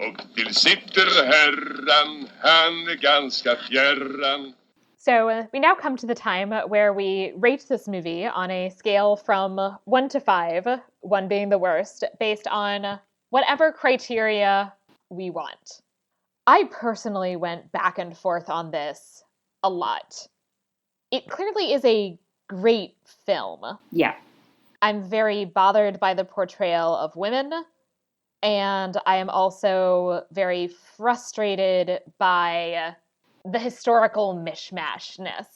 Och till sitter herran, han är ganska fjärran. So we now come to the time where we rate this movie on a scale from 1 to 5, 1 being the worst, based on whatever criteria we want. I personally went back and forth on this a lot. It clearly is a great film. Yeah. I'm very bothered by the portrayal of women, and I am also very frustrated by the historical mishmashness.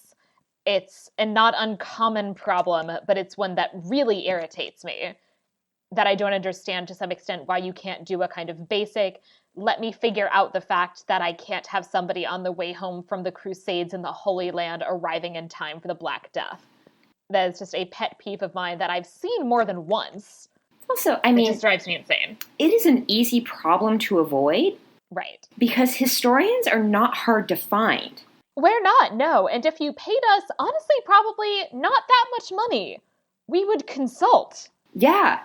It's a not uncommon problem, but it's one that really irritates me. That I don't understand to some extent why you can't do a kind of basic, let me figure out the fact that I can't have somebody on the way home from the Crusades in the Holy Land arriving in time for the Black Death. That is just a pet peeve of mine that I've seen more than once. Also, I mean, it just drives me insane. It is an easy problem to avoid. Right. Because historians are not hard to find. We're not, no. And if you paid us, honestly, probably not that much money, we would consult. Yeah.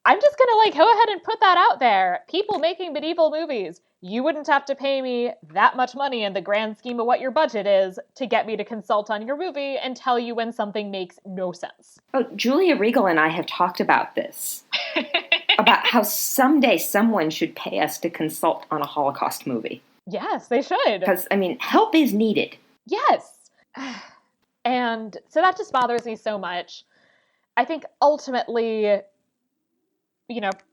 I'm just going to go ahead and put that out there. People making medieval movies, you wouldn't have to pay me that much money in the grand scheme of what your budget is to get me to consult on your movie and tell you when something makes no sense. Oh, Julia Regal and I have talked about this. About how someday someone should pay us to consult on a Holocaust movie. Yes, they should. Because, I mean, help is needed. Yes. And so that just bothers me so much. I think ultimately,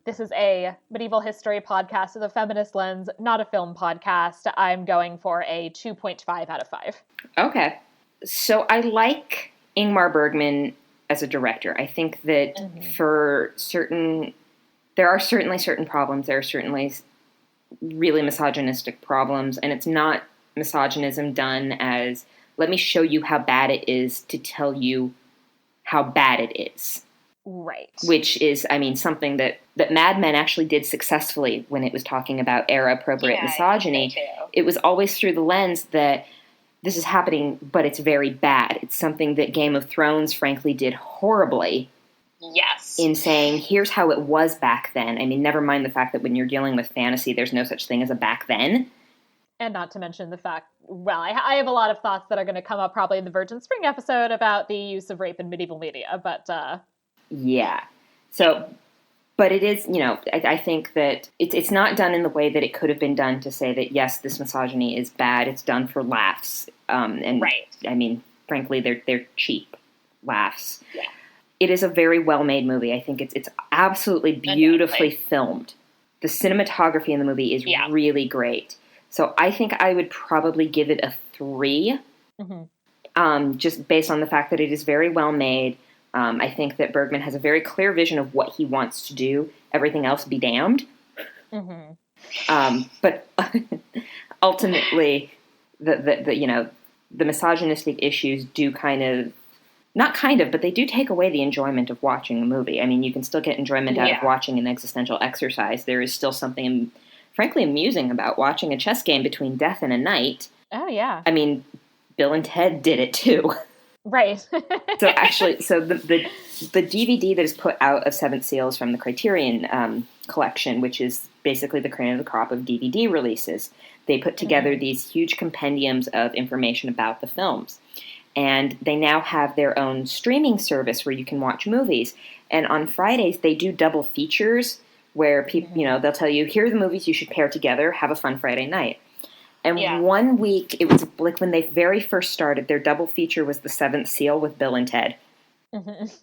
this is a medieval history podcast with a feminist lens, not a film podcast. I'm going for a 2.5 out of 5. Okay. So I like Ingmar Bergman as a director. I think that there are certainly certain problems. There are certainly really misogynistic problems, and it's not misogynism done as, let me show you how bad it is to tell you how bad it is. Right. Which is, I mean, something that Mad Men actually did successfully when it was talking about era-appropriate misogyny. It was always through the lens that this is happening, but it's very bad. It's something that Game of Thrones, frankly, did horribly. Yes. In saying, here's how it was back then. I mean, never mind the fact that when you're dealing with fantasy, there's no such thing as a back then. And not to mention the fact, well, I have a lot of thoughts that are going to come up probably in the Virgin Spring episode about the use of rape in medieval media, but... Yeah. So, but it is, I think that it's not done in the way that it could have been done to say that, yes, this misogyny is bad. It's done for laughs. And right. I mean, frankly, they're cheap laughs. Yeah. It is a very well-made movie. I think it's absolutely beautifully filmed. The cinematography in the movie is really great. So I think I would probably give it a 3, just based on the fact that it is very well made. I think that Bergman has a very clear vision of what he wants to do. Everything else be damned. But ultimately, the misogynistic issues do but they do take away the enjoyment of watching a movie. I mean, you can still get enjoyment out of watching an existential exercise. There is still something, frankly, amusing about watching a chess game between death and a knight. Oh, yeah. I mean, Bill and Ted did it, too. Right. So the DVD that is put out of Seventh Seal is from the Criterion collection, which is basically the cream of the crop of DVD releases. They put together these huge compendiums of information about the films. And they now have their own streaming service where you can watch movies. And on Fridays, they do double features where people, they'll tell you, here are the movies you should pair together, have a fun Friday night. And 1 week, it was like when they very first started, their double feature was The Seventh Seal with Bill and Ted. That's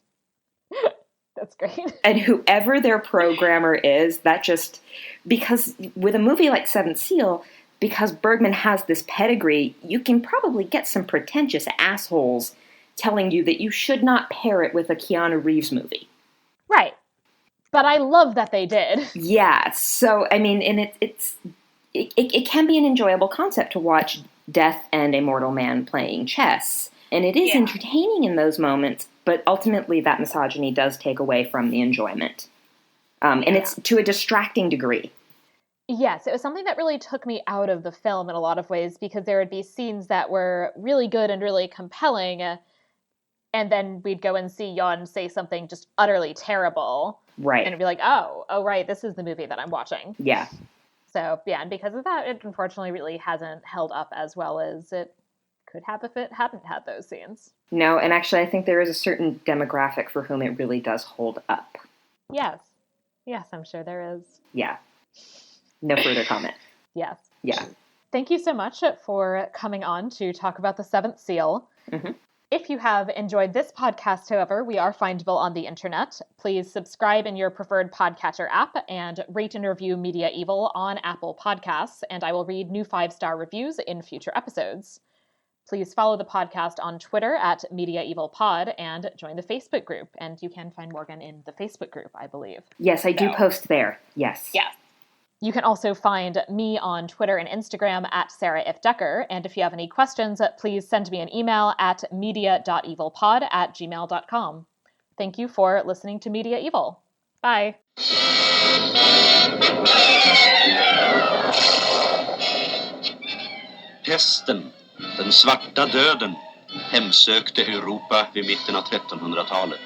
great. And whoever their programmer is, because with a movie like Seventh Seal, because Bergman has this pedigree, you can probably get some pretentious assholes telling you that you should not pair it with a Keanu Reeves movie. Right. But I love that they did. Yeah. So, I mean, and it can be an enjoyable concept to watch death and a mortal man playing chess. And it is entertaining in those moments, but ultimately that misogyny does take away from the enjoyment. And it's to a distracting degree. Yes, it was something that really took me out of the film in a lot of ways, because there would be scenes that were really good and really compelling, and then we'd go and see Jon say something just utterly terrible. Right. And it'd be like, oh, right, this is the movie that I'm watching. Yeah. So, yeah, and because of that, it unfortunately really hasn't held up as well as it could have if it hadn't had those scenes. No, and actually I think there is a certain demographic for whom it really does hold up. Yes. Yes, I'm sure there is. Yeah. No further comment. Yes. Yeah. Thank you so much for coming on to talk about The Seventh Seal. If you have enjoyed this podcast, however, we are findable on the internet. Please subscribe in your preferred podcatcher app and rate and review Media-eval on Apple Podcasts, and I will read new 5-star reviews in future episodes. Please follow the podcast on Twitter at Media-eval-pod and join the Facebook group. And you can find Morgan in the Facebook group, I believe. Yes, I do post there. Yes. Yeah. You can also find me on Twitter and Instagram at Sarah If Decker. And if you have any questions, please send me an email at media.evalpod@gmail.com. Thank you for listening to Media-eval. Bye. Pesten, den svarta döden, hemsökte Europa vid mitten av 1300-talet.